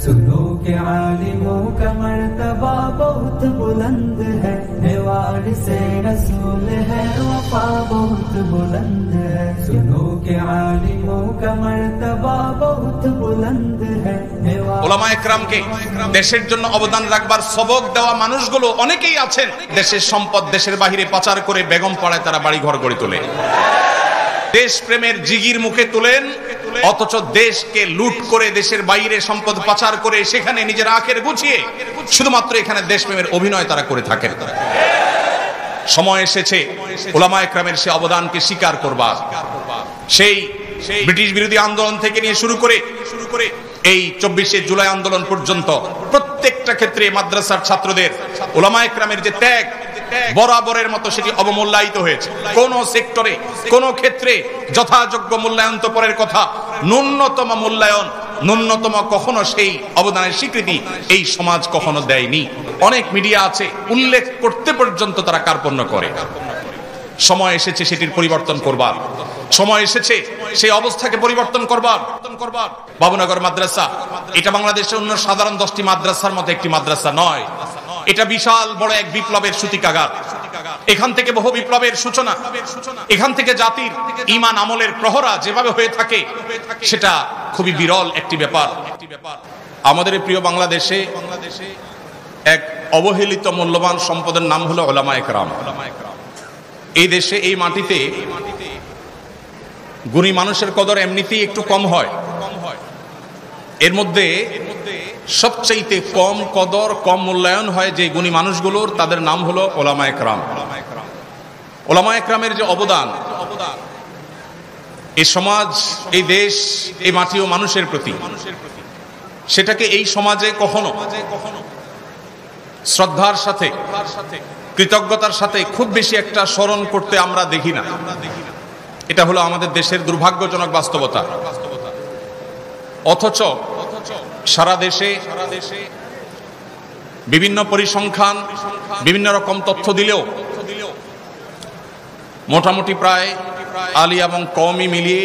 सुनो के आलिमों का मर्तबा बहुत बुलंद है, मेवाड़ से रसूल है वफा बहुत बुलंद है। सुनो के आलिमों का मर्तबा बहुत बुलंद है। উলামায়ে কেরামকে দেশের জন্য অবদান রাখবার সবক দেওয়া মানুষগুলো অনেকেই আছেন, দেশের সম্পদ দেশের বাহিরে পাচার করে বেগম পাড়ায় তারা বাড়ি ঘর গড়ে তোলে, দেশ প্রেমের জিগির মুখে তোলেন, অথচ দেশকে লুট করে দেশের বাইরে সম্পদ পাচার করে সেখানে নিজের আখের গুছিয়ে শুধুমাত্র এখানে দেশপ্রেমের অভিনয় তারা করে থাকেন। সময় এসেছে উলামায়ে কেরামের সে অবদানকে স্বীকার করবার। সেই ব্রিটিশ বিরোধী আন্দোলন থেকে নিয়ে শুরু করে এই 24শে জুলাই আন্দোলন পর্যন্ত প্রত্যেকটা ক্ষেত্রে মাদ্রাসার ছাত্রদের উলামায়ে কেরামের যে ত্যাগ বরাবরের মতো সেটি অবমূল্যায়িত হয়েছে। কোন সেক্টরে কোন ক্ষেত্রে যথাযোগ্য মূল্যায়ন তো পরের কথা, ন্যূনতম মূল্যায়ন, ন্যূনতম কখনো সেই অবদানের স্বীকৃতি এই সমাজ কখনো দেয়নি। অনেক মিডিয়া আছে উল্লেখ করতে পর্যন্ত তারা কার্পণ্য করে। সময় এসেছে সেটির পরিবর্তন করবার, সময় এসেছে সেই অবস্থাকে পরিবর্তন করবার। বাবুনগর মাদ্রাসা এটা বাংলাদেশের অন্য সাধারণ 10টি মাদ্রাসার মতো একটি মাদ্রাসা নয়, এটা বিশাল বড় এক বিপ্লবের সূতিকাগার। এখান থেকে বহু বিপ্লবের সূচনা, এখান থেকে জাতির ঈমান আমলের প্রহরা যেভাবে হয়ে থাকে সেটা খুবই বিরল একটি ব্যাপার। আমাদের প্রিয় বাংলাদেশে এক অবহেলিত মূল্যবান সম্পদের নাম হলো উলামায়ে কেরাম। এই দেশে এই মাটিতে গুণী মানুষের কদর এমনিতেই একটু কম হয়, এর মধ্যে সবচাইতে কম কদর কম মূল্যায়ন হয় যে গুণী মানুষগুলোর, তাদের নাম হলো উলামায়ে কেরাম। উলামায়ে কেরামের যে অবদান এই সমাজ, এই দেশ, এই মাটি ও মানুষের প্রতি, সেটাকে এই সমাজে কখনো শ্রদ্ধার সাথে কৃতজ্ঞতার সাথে খুব বেশি একটা স্মরণ করতে আমরা দেখি না। এটা হলো আমাদের দেশের দুর্ভাগ্যজনক বাস্তবতা। অথচ সারা দেশে বিভিন্ন পরিসংখ্যান বিভিন্ন রকম তথ্য দিলেও মোটামুটি প্রায় আলী এবং কওমি মিলিয়ে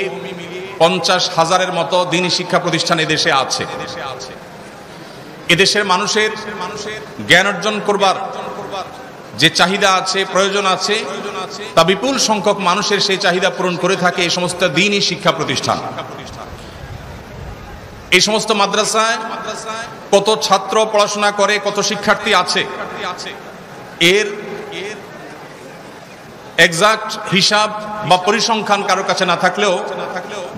50,000-এর মতো দ্বীনি শিক্ষা প্রতিষ্ঠান এদেশে আছে। এদেশের মানুষের জ্ঞান অর্জন করবার যে চাহিদা আছে, প্রয়োজন আছে, তা বিপুল সংখ্যক মানুষের সেই চাহিদা পূরণ করে থাকে এই সমস্ত দ্বীনি শিক্ষা প্রতিষ্ঠান। এই সমস্ত মাদ্রাসায় কত ছাত্র পড়াশোনা করে, কত শিক্ষার্থী আছে, এর এক্সাক্ট হিসাব বা পরিসংখ্যান কারো কাছে না থাকলেও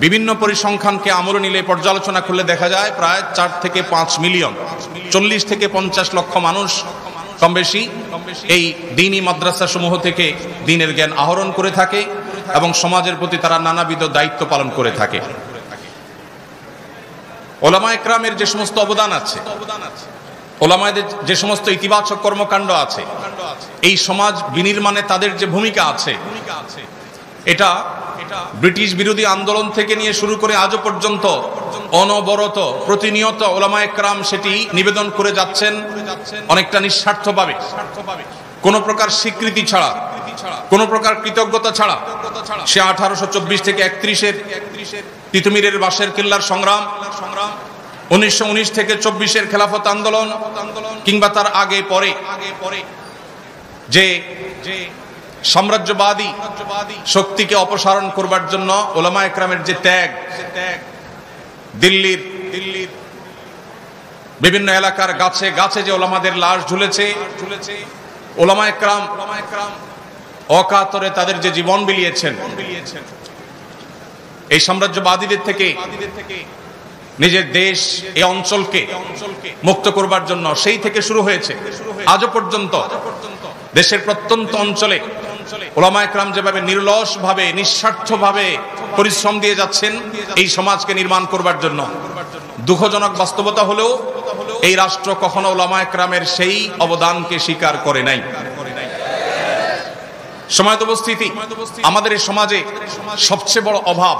বিভিন্ন পরিসংখ্যানকে আমলে নিলে পর্যালোচনা করলে দেখা যায় প্রায় 4 থেকে 5 মিলিয়ন, 40 থেকে 50 লক্ষ মানুষ কম বেশি এই দ্বীনি মাদ্রাসা সমূহ থেকে দ্বীনের জ্ঞান আহরণ করে থাকে এবং সমাজের প্রতি তারা নানাবিধ দায়িত্ব পালন করে থাকে। উলামায়ে কেরামের যে সমস্ত অবদান আছে, উলামাদের যে সমস্ত ইতিবাচক কর্মকাণ্ড আছে, এই সমাজ বিনির্মাণে তাদের যে ভূমিকা আছে, এটা ব্রিটিশ বিরোধী আন্দোলন থেকে নিয়ে শুরু করে আজও পর্যন্ত অনবরত প্রতিনিয়ত উলামায়ে কেরাম সেটি নিবেদন করে যাচ্ছেন অনেকটা নিঃস্বার্থভাবে, কোনো প্রকার স্বীকৃতি ছাড়া, কোনো প্রকার কৃতজ্ঞতা ছাড়া। সে 1824 থেকে 31-এর তিতুমিরের বাঁশের কিল্লার সংগ্রাম, 1919 থেকে 24-এর খেলাফত আন্দোলন, কিংবা তার আগে পরে যে সাম্রাজ্যবাদী শক্তিকে অপসারণ করবার জন্য উলামায়ে কেরামের যে ত্যাগ, দিল্লির বিভিন্ন এলাকার গাছে গাছে যে উলামাদের লাশ ঝুলেছে, উলামায়ে কেরাম অকাতরে তাদের যে জীবন বিলিয়েছেন এই সাম্রাজ্যবাদীদের থেকে নিজের দেশ, এই অঞ্চলকে মুক্ত করবার জন্য, সেই থেকে শুরু হয়েছে আজও পর্যন্ত দেশের প্রত্যন্ত অঞ্চলে উলামায়ে কেরাম যেভাবে নির্লসভাবে নিঃস্বার্থভাবে পরিশ্রম দিয়ে যাচ্ছেন এই সমাজকে নির্মাণ করবার জন্য। দুঃখজনক বাস্তবতা হলেও এই রাষ্ট্র কখনো উলামায়ে কেরামের সেই অবদানকে স্বীকার করে নাই। সময় উপস্থিতি, আমাদের এই সমাজে সবচেয়ে বড় অভাব,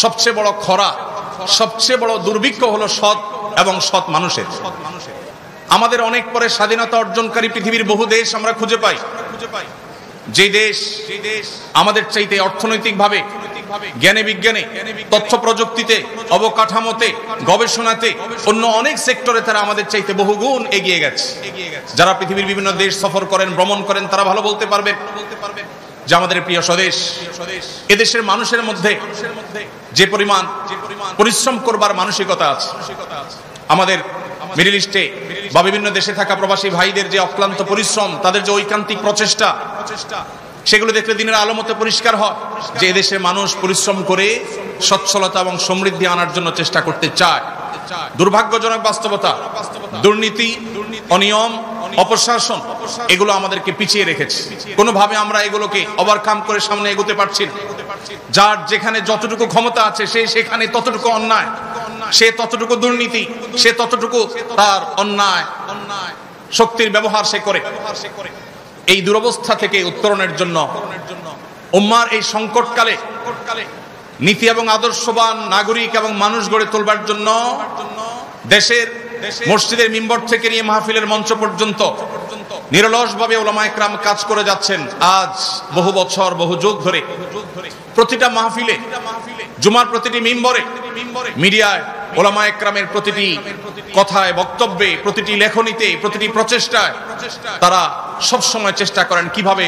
সবচেয়ে বড় খরা, সবচেয়ে বড় দুর্ভিক্ষ হলো সৎ এবং সৎ মানুষের। আমাদের অনেক পরে স্বাধীনতা অর্জনকারী পৃথিবীর বহু দেশ আমরা খুঁজে পাই, যে দেশ আমাদের চাইতে অর্থনৈতিকভাবে জ্ঞানে বিজ্ঞানে, তথ্য প্রযুক্তিতে, অবকাঠামোতে, গবেষণাতে, অন্য অনেক সেক্টরে তারা আমাদের চাইতে বহুগুণ এগিয়ে গেছে। যারা পৃথিবীর বিভিন্ন দেশ সফর করেন, ভ্রমণ করেন, তারা ভালো বলতে পারবেন যে আমাদের প্রিয় স্বদেশ, এদেশের মানুষের মধ্যে যে পরিমাণ পরিশ্রম করবার মানসিকতা আছে, আমাদের মিডল ইস্টে বা বিভিন্ন দেশে থাকা প্রবাসী ভাইদের যে অক্লান্ত পরিশ্রম, তাদের যে ঐকান্তিক প্রচেষ্টা, সেগুলো দেখলে দিনের আলো মতো পরিষ্কার হয় যে এদেশের মানুষ পরিশ্রম করে সচ্ছলতা এবং সমৃদ্ধি আনার জন্য চেষ্টা করতে চায়। দুর্ভাগ্যজনক বাস্তবতা, দুর্নীতি, অনিয়ম, অপশাসন এগুলো আমাদেরকে পিছিয়ে রেখেছে। কোনোভাবে আমরা এগুলোকে ওভারকাম করে সামনে এগোতে পারছি না। যার যেখানে যতটুকু ক্ষমতা আছে সে সেখানে ততটুকু অন্যায়, সে ততটুকু দুর্নীতি, সে ততটুকু তার অন্যায় শক্তির ব্যবহার সে করে। এই দুরবস্থা থেকে উত্তরণের জন্য উম্মার এই সংকটকালে নীতি এবং আদর্শবান নাগরিক এবং মানুষ গড়ে তোলবার জন্য দেশের মসজিদের মিম্বর থেকে নিয়ে মাহফিলের মঞ্চ পর্যন্ত নিরলসভাবে উলামায়ে কেরাম কাজ করে যাচ্ছেন। আজ বহু বছর, বহু যুগ ধরে প্রতিটা মাহফিলে, জুমার প্রতিটি মিম্বরে, মিডিয়ায় উলামায়ে কেরামের প্রতিটি কথায়, বক্তব্যে, প্রতিটি লেখনীতে, প্রতিটি প্রচেষ্টায় তারা সব সময় চেষ্টা করেন কিভাবে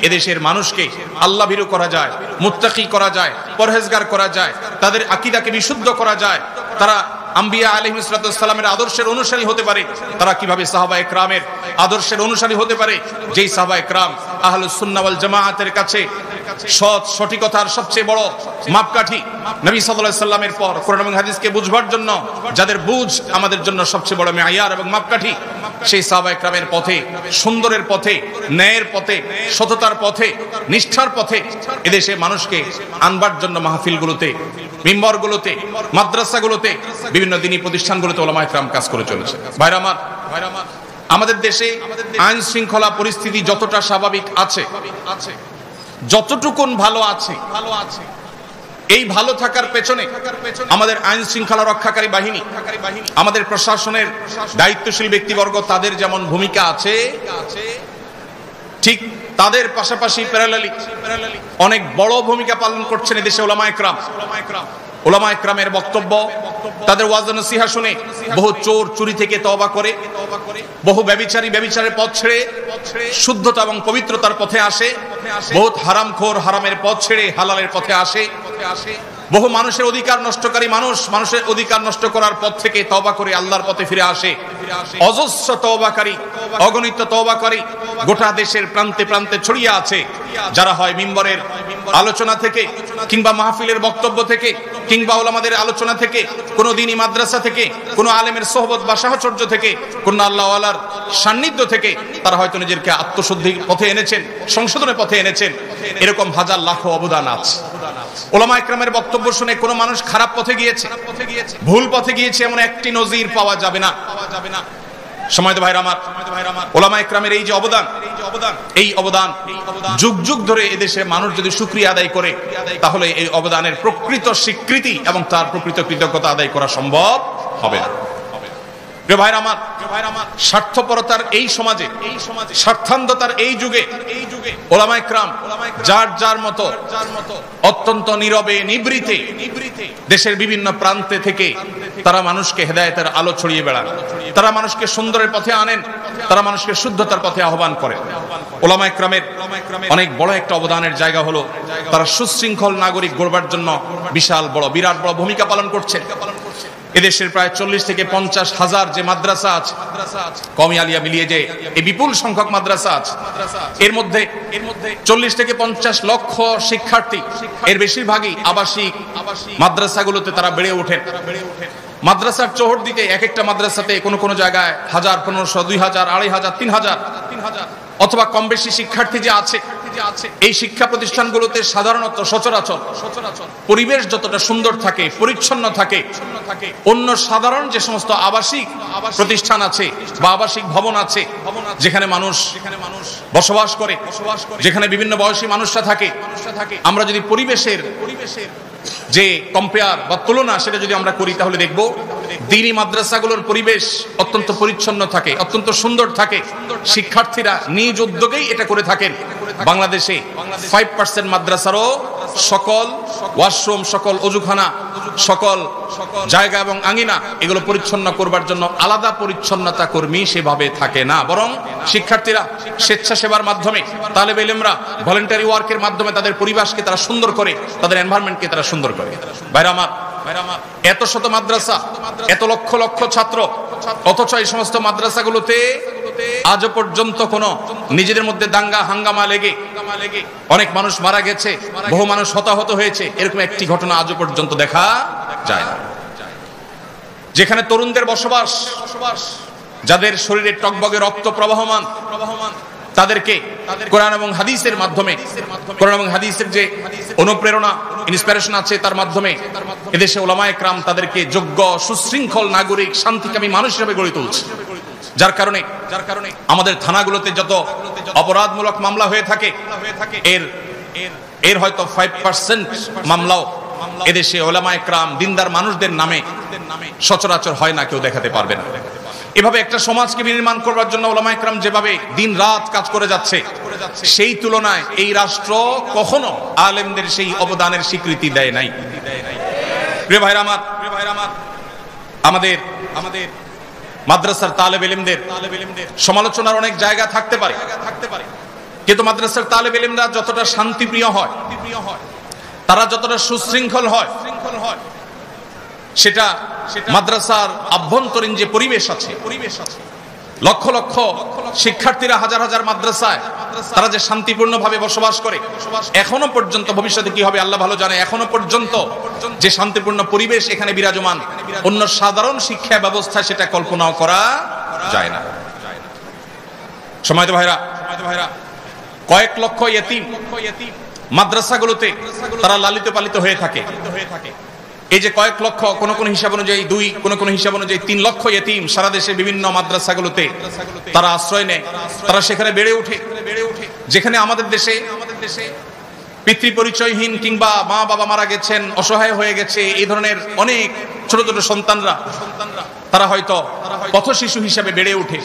এদেশের মানুষকে আল্লাহ ভীরু করা যায়, মুত্তাকি করা যায়, পরহেজগার করা যায়, তাদের আকীদাকে বিশুদ্ধ করা যায়, তারা আম্বিয়া আলাইহিস সালামের আদর্শের অনুসারী হতে পারে, তারা কিভাবে সাহাবায়ে কেরামের আদর্শের অনুসারী হতে পারে, যেই সাহাবায়ে কেরাম আহলুস সুন্নাহ ওয়াল জামাআতের কাছে সঠিকতার সবচেয়ে বড় মাপকাঠি। নবী সাল্লাল্লাহু আলাইহি সাল্লামের পর কোরআন এবং হাদিসকে বুঝবার জন্য যাদের বুঝ আমাদের জন্য সবচেয়ে বড় মেয়ার এবং মাপকাঠি, সেই সাহাবায়ে কেরামের পথে, সুন্দরের পথে, ন্যায়ের পথে, সততার পথে, নিষ্ঠার পথে এদেশে মানুষকে আনবার জন্য মাহফিলগুলোতে, মিম্বরগুলোতে, মাদ্রাসাগুলোতে, বিভিন্ন দ্বীনি প্রতিষ্ঠানগুলোতে উলামায়ে কেরাম কাজ করে চলেছে। ভাইরা আমার, আমাদের দেশে আইন শৃঙ্খলা পরিস্থিতি যতটা স্বাভাবিক আছে, যতটুকুন ভালো আছে, এই ভালো থাকার পেছনে আমাদের আইন শৃঙ্খলা রক্ষাকারী বাহিনী, আমাদের প্রশাসনের দায়িত্বশীল ব্যক্তিবর্গ, তাদের যেমন ভূমিকা আছে, ঠিক তাদের পাশাপাশি প্যারালালি অনেক বড় ভূমিকা পালন করছেন এদেশে উলামায়ে কেরাম। উলামায়ে কেরামের বক্তব্য, তাদের ওয়াজ নসিহত শুনে বহু চোর চুরি থেকে তওবা করে, বহু ব্যভিচারী ব্যভিচারের পথ ছেড়ে শুদ্ধতা এবং পবিত্রতার পথে আসে, বহুত হারামখোর হারামের পথ ছেড়ে হালালের পথে আসে, বহু মানুষের অধিকার নষ্টকারী মানুষ মানুষের অধিকার নষ্ট করার পথ থেকে তওবা করে আল্লাহর পথে ফিরে আসে। অজস্র তওবাকারী, অগণিত তওবাকারী গোটা দেশের প্রান্তে প্রান্তে ছড়িয়ে আছে, যারা হয় মিম্বরের আলোচনা থেকে, কিংবা মাহফিলের বক্তব্য থেকে, কিংবা উলামাদের আলোচনা থেকে, কোন দ্বীনি মাদ্রাসা থেকে, কোন আলেমের সোহবত বা সাহচর্য থেকে, কোন আল্লাহ ওয়ালার সান্নিধ্য থেকে তারা হয়তো নিজেকে আত্মশুদ্ধির পথে এনেছেন, সংশোধনের পথে এনেছেন। এরকম হাজার লাখো অবদান আছে। উলামায়ে কেরামের বক্তব্য শুনে কোন মানুষ খারাপ পথে গিয়েছে, ভুল পথে গিয়েছে এমন একটি নজির পাওয়া যাবে না। সম্মানিত ভাইরা আমার, উলামায়ে কেরামের এই যে অবদান, এই অবদান যুগ যুগ ধরে এদেশে মানুষ যদি শুকরিয়া আদায় করে, তাহলে এই অবদানের প্রকৃত স্বীকৃতি এবং তার প্রকৃত কৃতজ্ঞতা আদায় করা সম্ভব হবে না। প্রিয় ভাইরা আমার, স্বার্থপরতার এই সমাজে, স্বার্থান্ধতার এই যুগে উলামায়ে কেরাম যার যার মতো অত্যন্ত নীরবে নিভৃতে দেশের বিভিন্ন প্রান্তে থেকে তারা মানুষকে হেদায়েতের আলো ছড়িয়ে বেড়ান, তারা মানুষকে সুন্দরের পথে আনেন, তারা মানুষকে শুদ্ধতার পথে আহ্বান করেন। উলামায়ে কেরামের অনেক বড় একটা অবদানের জায়গা হলো তারা সুশৃঙ্খল নাগরিক গড়বার জন্য বিশাল বড়, বিরাট বড় ভূমিকা পালন করছেন। এদেশের প্রায় 40 থেকে 50 হাজার যে মাদ্রাসা আছে, কওমি আলিয়া মিলিয়ে যে এই বিপুল সংখ্যক মাদ্রাসা আছে, এর মধ্যে 40 থেকে 50 লক্ষ শিক্ষার্থী, এর বেশিরভাগই আবাসিক মাদ্রাসাগুলোতে তারা বেড়ে ওঠেন। মাদ্রাসার চৌহদ দিতে এক একটা মাদ্রাসাতে কোন জায়গায় 1000, 1500, 2000, 2500, 3000 অথবা কম বেশি শিক্ষার্থী যে আছে, এই শিক্ষা প্রতিষ্ঠানগুলোতে সাধারণত সচরাচর পরিবেশ যতটা সুন্দর থাকে, পরিচ্ছন্ন থাকে, অন্য সাধারণ যে সমস্ত আবাসিক প্রতিষ্ঠান আছে বা আবাসিক ভবন আছে, যেখানে মানুষ বসবাস করে, যেখানে বিভিন্ন বয়সী মানুষরা থাকে, আমরা যদি পরিবেশের যে কম্পেয়ার বা তুলনা সেটা যদি আমরা করি, তাহলে দেখব দ্বীনি মাদ্রাসাগুলোর পরিবেশ অত্যন্ত পরিচ্ছন্ন থাকে, অত্যন্ত সুন্দর থাকে। শিক্ষার্থীরা নিজ উদ্যোগেই এটা করে থাকেন। বাংলাদেশে 5% মাদ্রাসারও সকল ওয়াশরুম, সকল অজুখানা, সকল জায়গা এবং আঙিনা এগুলো পরিচ্ছন্ন করবার জন্য আলাদা পরিচ্ছন্নতা কর্মী সেভাবে থাকে না, বরং শিক্ষার্থীরা স্বেচ্ছাসেবার মাধ্যমে, তালেবে ইলমরা ভলেন্টারি ওয়ার্কের মাধ্যমে তাদের পরিবেশকে তারা সুন্দর করে, তাদের এনভায়রনমেন্টকে তারা সুন্দর করে। ভাইরা আমার, এত শত মাদ্রাসা, এত লক্ষ লক্ষ ছাত্র, অথচ এই সমস্ত মাদ্রাসাগুলোতে আজও পর্যন্ত কোনো নিজেদের মধ্যে দাঙ্গা হাঙ্গামা লেগে অনেক মানুষ মারা গেছে, বহু মানুষ হতাহত হয়েছে, এরকম একটি ঘটনা আজও পর্যন্ত দেখা যায় না। যেখানে তরুণদের বসবাস, যাদের শরীরে টকবগে রক্ত প্রবাহমান, তাদেরকে কোরআন এবং হাদিসের মাধ্যমে, কোরআন এবং হাদিসের যে অনুপ্রেরণা, ইন্সপিরেশন আছে, তার মাধ্যমে এদেশে উলামায়ে কেরাম তাদেরকে যোগ্য, সুশৃঙ্খল নাগরিক, শান্তিকামী মানুষ হিসেবে গড়ে তুলছে। যার কারণে আমাদের থানাগুলোতে যত অপরাধমূলক মামলা হয়ে থাকে, এর হয়তো 5% মামলাও এদেশে উলামায়ে কেরাম, দিনদার মানুষদের নামে সচরাচর হয় না, কেউ দেখাতে পারবে না। এভাবে একটা সমাজকে বিনির্মাণ করবার জন্য উলামায়ে কেরাম যেভাবে দিন রাত কাজ করে যাচ্ছে, সেই তুলনায় এই রাষ্ট্র কখনো আলেমদের সেই অবদানের স্বীকৃতি দেয় নাই। প্রিয় ভাইরা আমার, আমাদের মাদ্রাসার তালেবে ইলমদের সমালোচনার অনেক জায়গা থাকতে পারে, কিন্তু মাদ্রাসার তালেবে ইলমরা যতটা শান্তিপ্রিয় হয়, তারা যতটা সুশৃঙ্খল হয়, সেটা মাদ্রাসার আভ্যন্তরীণ যে পরিবেশ আছে, লক্ষ লক্ষ শিক্ষার্থীরা হাজার হাজার মাদ্রাসায় তারা যে শান্তিপূর্ণভাবে বসবাস করে, এখনো পর্যন্ত, ভবিষ্যতে কি হবে আল্লাহ ভালো জানে, এখনো পর্যন্ত যে শান্তিপূর্ণ পরিবেশ এখানে বিরাজমান, অন্য সাধারণ শিক্ষা ব্যবস্থায় সেটা কল্পনাও করা যায় না। সম্মানিত ভাইরা, কয়েক লক্ষ ইয়েতিম মাদ্রাসাগুলোতে তারা লালিত পালিত হয়ে থাকে। এই যে কয়েক লক্ষ, কোন কোন হিসাব অনুযায়ী 2, কোন হিসাব অনুযায়ী 3 লক্ষ ইয়েতিম সারা দেশে বিভিন্ন মাদ্রাসাগুলোতে তারা আশ্রয় নেয়, তারা সেখানে বেড়ে ওঠে। যেখানে আমাদের দেশে পিতৃ পরিচয়হীন কিংবা মা বাবা মারা গেছেন, অসহায় হয়ে গেছে, এই ধরনের অনেক ছোট ছোট সন্তানরা তারা হয়তো পথ শিশু হিসাবে বেড়ে ওঠে।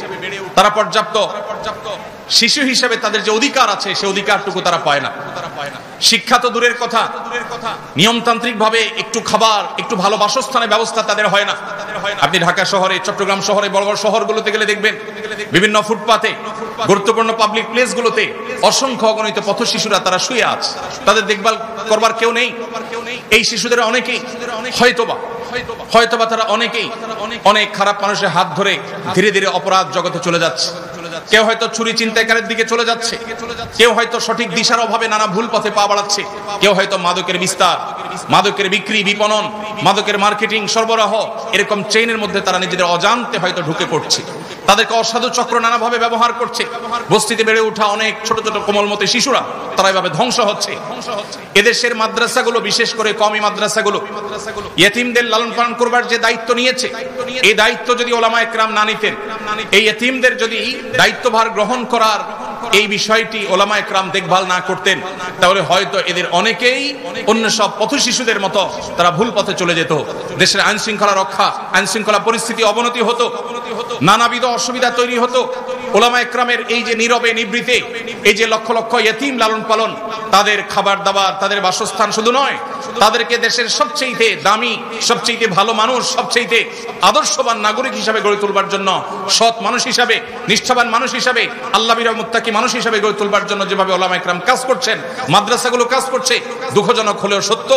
তারা পর্যাপ্ত শিশু হিসাবে তাদের যে অধিকার আছে, সেই অধিকারটুকু তারা পায় না। শিক্ষা তো দূরের কথা, নিয়মতান্ত্রিক ভাবে একটু খাবার, একটু ভালো বাসস্থানের ব্যবস্থা তাদের হয় না। আপনি ঢাকা শহরে, চট্টগ্রাম শহরে, বড় বড় শহরগুলোতে গেলে দেখবেন বিভিন্ন ফুটপাতে, গুরুত্বপূর্ণ পাবলিক প্লেসগুলোতে অসংখ্য অগণিত পথ শিশুরা তারা শুয়ে আছে, তাদের দেখভাল করবার কেউ নেই। এই শিশুদের অনেকেই হয়তোবা তারা অনেকেই অনেক খারাপ মানুষের হাত ধরে ধীরে ধীরে অপরাধ জগতে চলে যাচ্ছে। কেউ হয়তো চুরি ছিনতাইকারীর দিকে চলে যাচ্ছে, কেউ হয়তো সঠিক দিশার অভাবে নানা ভুল পথে পা বাড়াচ্ছে, কেউ হয়তো মাদকের বিস্তার, মাদকের বিক্রি, বিপণন, মাদকের মার্কেটিং, সরবরাহ, এরকম চেইনের মধ্যে তারা নিজেদের অজান্তে হয়তো ঢুকে পড়ছে। তাদেরকে অসাধু চক্র নানাভাবে ব্যবহার করছে। বস্তিতে বেড়ে ওঠা অনেক ছোট ছোট কোমলমতি শিশুরা তারা এভাবে ধ্বংস হচ্ছে। এদেশের মাদ্রাসাগুলো, বিশেষ করে কওমি মাদ্রাসাগুলো, ইয়েতিমদের লালন পালন করবার যে দায়িত্ব নিয়েছে, এই দায়িত্ব যদি উলামায়ে কেরাম না নিতেন, এই ইয়েতিমদের যদি দায়িত্বভার গ্রহণ করার এই বিষয়টি উলামায়ে কেরাম দেখভাল না করতেন, তাহলে হয়তো এদের অনেকেই অন্য সব পথ শিশুদের মতো তারা ভুল পথে চলে যেত। দেশের আইন শৃঙ্খলা রক্ষা, আইন শৃঙ্খলা পরিস্থিতি অবনতি হতো, নানাবিধ অসুবিধা তৈরি হতো। উলামায়ে কেরামের এই যে নীরবে নিবৃতে এই যে লক্ষ লক্ষ ইয়েতিম লালন পালন, তাদের খাবার দাবার, তাদের বাসস্থান শুধু নয়, তাদেরকে দেশের সবচেয়ে দামি, সবচেয়ে ভালো মানুষ, সবচেয়ে আদর্শবান নাগরিক হিসাবে গড়ে তুলবার জন্য, সৎ মানুষ হিসাবে, নিষ্ঠাবান মানুষ হিসাবে, আল্লাহবিরা মুত্তাকি মানুষ হিসাবে গড়ে তুলবার জন্য যেভাবে উলামায়ে কেরাম কাজ করছেন, মাদ্রাসাগুলো কাজ করছে, দুঃখজনক হলেও সত্য,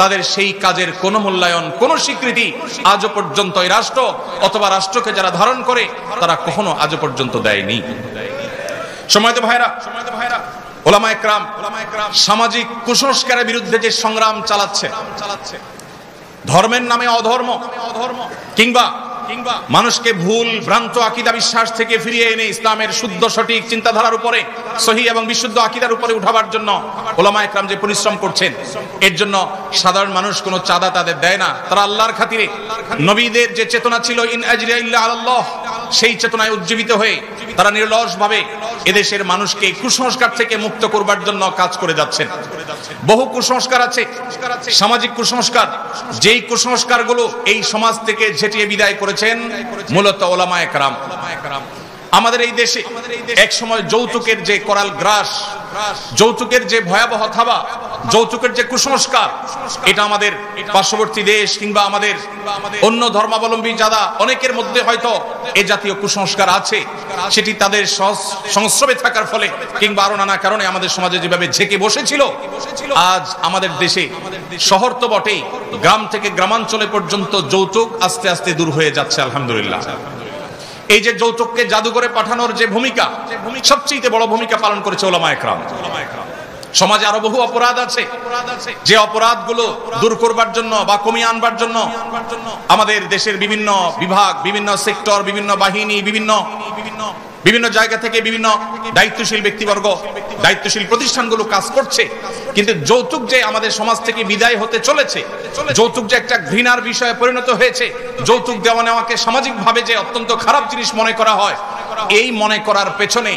তাদের সেই কাজের কোনো মূল্যায়ন, কোনো স্বীকৃতি আজও পর্যন্ত এই রাষ্ট্র অথবা রাষ্ট্রকে যারা ধারণ করে তারা কখনো আজও পর্যন্ত দেয়নি। সম্মানিত ভাইরা, উলামায়ে কেরাম সামাজিক কুসংস্কারের বিরুদ্ধে যে সংগ্রাম চালাচ্ছে, ধর্মের নামে অধর্ম কিংবা মানুষকে ভুল ভ্রান্ত আকীদা বিশ্বাস থেকে ফিরিয়ে এনে ইসলামের শুদ্ধ সঠিক চিন্তাধারার উপরে, সহিহ এবং বিশুদ্ধ আকীদার উপরে উঠাবার জন্য উলামায়ে কেরাম যে পরিশ্রম করছেন, এর জন্য সাধারণ মানুষ কোনো চাঁদা তাদের দেয় না। তারা আল্লাহর খাতিরে, নবীদের যে চেতনা ছিল ইন আজরিয়া ইল্লা আলাল্লাহ, সেই চেতনায় উজ্জীবিত হয়ে তারা নির্লসভাবে এদেশের মানুষকে কুসংস্কার থেকে মুক্ত করবার জন্য কাজ করে যাচ্ছেন। বহু কুসংস্কার আছে, সামাজিক কুসংস্কার, যেই কুসংস্কারগুলো এই সমাজ থেকে ঝেঁটিয়ে বিদায় করেছেন মূলত উলামায়ে কেরাম। আমাদের এই দেশে এক সময় যৌতুকের যে করাল গ্রাস, যৌতুকের যে ভয়াবহ থাবা, যৌতুকের যে কুসংস্কার, এটা আমাদের পার্শ্ববর্তী দেশ কিংবা আমাদের অন্য ধর্মাবলম্বী যারা অনেকের মধ্যে হয়তো এ জাতীয় কুসংস্কার আছে, সেটি তাদের সংস্রবে থাকার ফলে কিংবা আরো নানা কারণে আমাদের সমাজে যেভাবে ঝেঁকে বসেছিল, আজ আমাদের দেশে শহর তো বটেই, গ্রাম থেকে গ্রামাঞ্চলে পর্যন্ত যৌতুক আস্তে আস্তে দূর হয়ে যাচ্ছে আলহামদুলিল্লাহ। এই যে যৌতুককে জাদুঘরে পাঠানোর যে ভূমিকা, সবচেয়ে বড় ভূমিকা পালন করেছে উলামায়ে কেরাম। সমাজে আরো বহু অপরাধ আছে, যে অপরাধগুলো দূর করবার জন্য বা কমিয়ে আনবার জন্য আমাদের দেশের বিভিন্ন বিভাগ, বিভিন্ন সেক্টর, বিভিন্ন বাহিনী, বিভিন্ন জায়গা থেকে বিভিন্ন দায়িত্বশীল ব্যক্তিবর্গ, দায়িত্বশীল প্রতিষ্ঠানগুলো কাজ করছে। কিন্তু যৌতুক যে আমাদের সমাজ থেকে বিদায় হতে চলেছে, যৌতুক যে একটা ঘৃণার বিষয়ে পরিণত হয়েছে, যৌতুক দেওয়া নেওয়াকে সামাজিকভাবে যে অত্যন্ত খারাপ জিনিস মনে করা হয়, এই মনে করার পেছনে,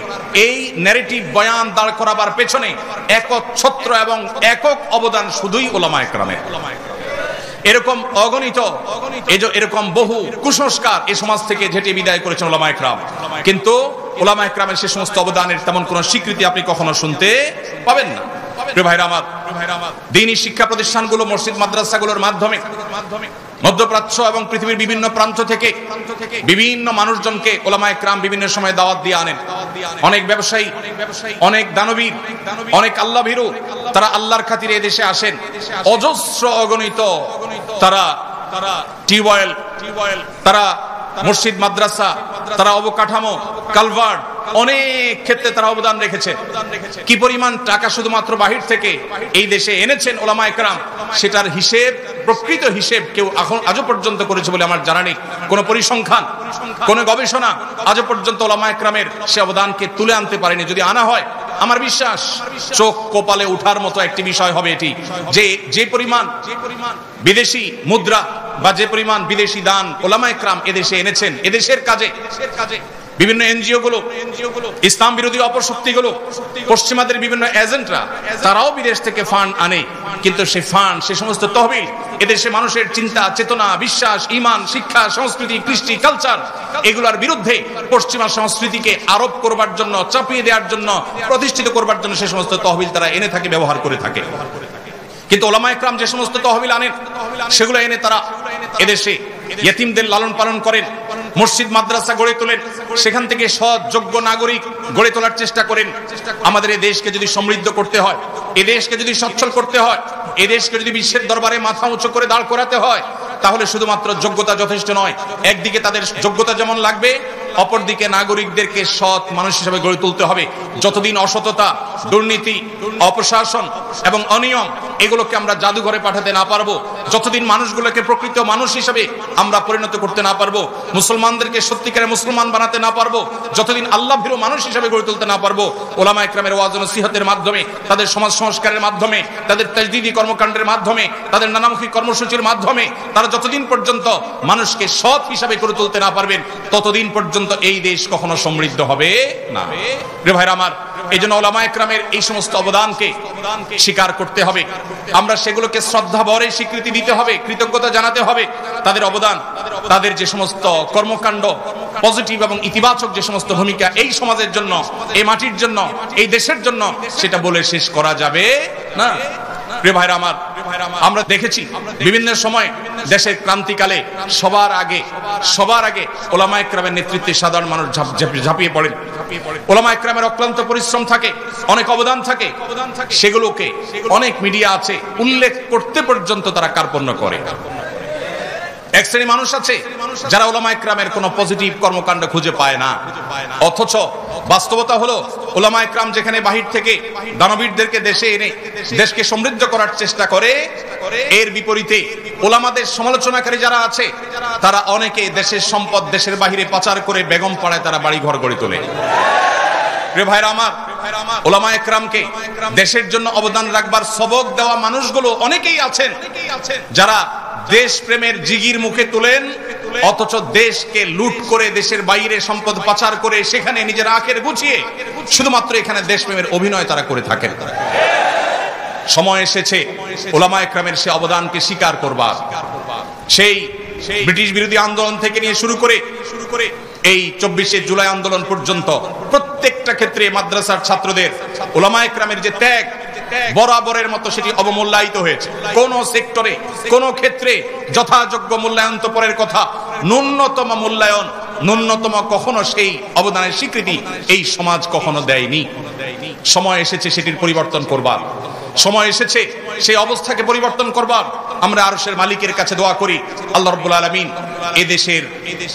এই ন্যারেটিভ বয়ান দাঁড় করাবার পেছনে একচ্ছত্র এবং একক অবদান শুধুই উলামায়ে কেরামের। এরকম অগণিত এরকম বহু কুসংস্কার এই সমাজ থেকে ঝেঁটে বিদায় করেছেন উলামায়ে কেরাম, কিন্তু উলামায়ে কেরামের সে সমস্ত অবদানের তেমন কোনো স্বীকৃতি আপনি কখনো শুনতে পাবেন না। প্রিয় ভাইরা আমার, দ্বীনি শিক্ষা প্রতিষ্ঠানগুলো, মসজিদ মাদ্রাসাগুলোর মাধ্যমে মধ্যপ্রাচ্য এবং পৃথিবীর বিভিন্ন প্রান্ত থেকে বিভিন্ন মানুষজনকে উলামায়ে কেরাম বিভিন্ন সময় দাওয়াত দিয়ে আনেন। অনেক ব্যবসায়ী, অনেক দানবীর, অনেক আল্লাহ ভীরু, তারা আল্লাহর খাতিরে দেশে আসেন। অজস্র অগণিত তারা টিউবওয়েল, তারা মসজিদ মাদ্রাসা, তারা অবকাঠামো, কালভার্ট, অনেক ক্ষেত্রে তারা অবদান রেখেছে। কি পরিমাণ টাকা শুধুমাত্র বাহির থেকে এই দেশে এনেছেন উলামায়ে কেরাম, সেটার হিসেব, প্রকৃত হিসেব কেউ এখন আজও পর্যন্ত করেছে বলে আমার জানা নেই। কোন পরিসংখ্যান, কোন গবেষণা আজও পর্যন্ত উলামায়ে কেরামের সে অবদানকে তুলে আনতে পারেনি। যদি আনা হয়, আমার বিশ্বাস চোখ কপালে উঠার মতো একটি বিষয় হবে এটি, যে পরিমাণ বিদেশি মুদ্রা বা যে পরিমাণ বিদেশি দান উলামায়ে কেরাম এদেশে এনেছেন, এদেশের কাজে বিভিন্ন এনজিও গুলো, ইসলাম বিরোধী অপশক্তিগুলো, পশ্চিমাদের বিভিন্ন এজেন্টরা, তারাও বিদেশ থেকে ফান্ড আনে। কিন্তু সে ফান্ড, সে সমস্ত তহবিল এদেশে মানুষের চিন্তা, চেতনা, বিশ্বাস, ঈমান, শিক্ষা, সংস্কৃতি, কৃষ্টি, কালচার, এগুলোর বিরুদ্ধে পশ্চিমা সংস্কৃতিকে আরোপ করবার জন্য, চাপিয়ে দেওয়ার জন্য, প্রতিষ্ঠিত করবার জন্য সে সমস্ত তহবিল তারা এনে থাকে, ব্যবহার করে থাকে। কিন্তু উলামায়ে কেরাম যে সমস্ত তহবিল আনেন, সেগুলো এনে তারা এদেশে ইয়েতিমদের লালন পালন করেন, মসজিদ মাদ্রাসা গড়ে তোলেন, সেখান থেকে সৎ যোগ্য নাগরিক গড়ে তোলার চেষ্টা করেন। আমাদের এই দেশকে যদি সমৃদ্ধ করতে হয়, এই দেশকে যদি সচ্ছল করতে হয়, এই দেশকে যদি বিশ্বের দরবারে মাথা উঁচু করে দাঁড় করাতে হয়, তাহলে শুধুমাত্র যোগ্যতা যথেষ্ট নয়। একদিকে তাদের যোগ্যতা যেমন লাগবে, অপরদিকে নাগরিকদেরকে সৎ মানুষ হিসেবে গড়ে তুলতে হবে। যতদিন অসততা, দুর্নীতি, অপশাসন এবং অনিয়ম এগুলোকে আমরা জাদুঘরে পাঠাতে না পারবো, যতদিন মানুষগুলোকে প্রকৃত মানুষ হিসেবে আমরা পরিণত করতে না পারবো, মুসলমানদেরকে সত্যিকারের মুসলমান বানাতে না পারবো, যতদিন আল্লাহ ভীরু মানুষ হিসেবে গড়ে তুলতে না পারবো, উলামায়ে কেরামের ওয়াজ ও নসিহতের মাধ্যমে, তাদের সমাজ সংস্কারের মাধ্যমে, তাদের তাজদীদি কর্মকাণ্ডের মাধ্যমে, তাদের নানামুখী কর্মসূচির মাধ্যমে তারা যতদিন পর্যন্ত মানুষকে সৎ হিসাবে গড়ে তুলতে না পারবেন, ততদিন পর্যন্ত এই দেশ কখনো সমৃদ্ধ হবে না। প্রিয় ভাইরা আমার, এই জন্য উলামায়ে কেরামের এই সমস্ত অবদানকে স্বীকার করতে হবে, আমরা সেগুলোকে শ্রদ্ধা ভরে স্বীকৃতি দিতে হবে, কৃতজ্ঞতা জানাতে হবে। তাদের অবদান, তাদের যে সমস্ত কর্মকাণ্ড, পজিটিভ এবং ইতিবাচক যে সমস্ত ভূমিকা এই সমাজের জন্য, এই মাটির জন্য, এই দেশের জন্য, সেটা বলে শেষ করা যাবে না। প্রিয় ভাইরা আমার, আমরা দেখেছি বিভিন্ন সময় দেশের ক্রান্তিকালে সবার আগে উলামায়ে কেরামের নেতৃত্বে সাধারণ মানুষ ঝাঁপিয়ে পড়েন। উলামায়ে কেরামের অক্লান্ত পরিশ্রম থাকে, অনেক অবদান থাকে, সেগুলোকে অনেক মিডিয়া আছে উল্লেখ করতে পর্যন্ত তারা কার্পণ্য করে। এক শ্রেণী মানুষ আছে যারা উলামায়ে কেরামের কোনো পজিটিভ কর্মকাণ্ড খুঁজে পায় না, অথচ বাস্তবতা হলো উলামায়ে কেরাম যেখানে বাহির থেকে দানবীরদেরকে দেশে এনে দেশকে সমৃদ্ধ করার চেষ্টা করে, এর বিপরীতে উলামাদের সমালোচনাকারী যারা আছে তারা অনেকে দেশের সম্পদ দেশের বাহিরে পাচার করে বেগম পাড়ায় তারা বাড়ি ঘর গড়ে তোলে। প্রিয় ভাইরা আমার, উলামায়ে কেরামকে দেশের জন্য অবদান রাখবার সবক দেওয়া মানুষগুলো অনেকেই আছেন যারা দেশ প্রেমের জিগির মুখে তোলেন, অথচ দেশকে লুট করে দেশের বাইরে সম্পদ পাচার করে সেখানে নিজের আখের গুছিয়ে শুধুমাত্র এখানে দেশপ্রেমের অভিনয় তারা করে থাকেন। সময় এসেছে উলামায়ে কেরামের সে অবদানকে স্বীকার করবার। সেই ব্রিটিশ বিরোধী আন্দোলন থেকে নিয়ে শুরু করে এই 24শে জুলাই আন্দোলন পর্যন্ত প্রত্যেকটা ক্ষেত্রে মাদ্রাসার ছাত্রদের উলামায়ে কেরামের যে ত্যাগ, বরাবরের মতো সেটি অবমূল্যায়িত হয়েছে। কোন সেক্টরে কোন ক্ষেত্রে যথাযোগ্য মূল্যায়ন তো পরের কথা, ন্যূনতম মূল্যায়ন, ন্যূনতম কখনো সেই অবদানের স্বীকৃতি এই সমাজ কখনো দেয়নি। সময় এসেছে সেটির পরিবর্তন করবার, সময় এসেছে সেই অবস্থাকে পরিবর্তন করবার। আমরা আরশের মালিকের কাছে দোয়া করি, আল্লাহ রাব্বুল আলামিন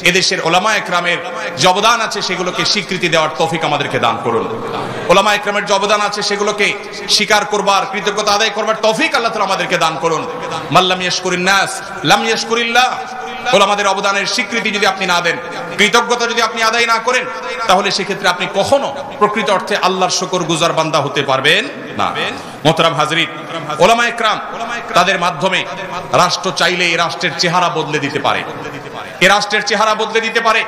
এদেশের উলামায়ে কেরামের যে অবদান আছে সেগুলোকে স্বীকৃতি দেওয়ার তৌফিক আমাদেরকে দান করুন। উলামায়ে কেরামের যে অবদান আছে সেগুলোকে স্বীকার করবার, কৃতজ্ঞতা আদায় করবার তৌফিক আল্লাহ তাআলা আমাদেরকে দান করুন। মাল্লাম ইয়াশকুরিন নাস লাম ইয়াশকুরিল্লাহ। ওলামাদের অবদানের স্বীকৃতি যদি আপনি না দেন, কৃতজ্ঞতা যদি আপনি আদায় না করেন, তাহলে সেক্ষেত্রে আপনি কখনো প্রকৃত অর্থে আল্লাহর শুকরগুজার বান্দা হতে পারবেন না। মোহতারাম হাজরিন, উলামায়ে কেরাম তাদের মাধ্যমে রাষ্ট্র চাইলে এই রাষ্ট্রের চেহারা বদলে দিতে পারে, এই রাষ্ট্রের চেহারা বদলে দিতে পারে।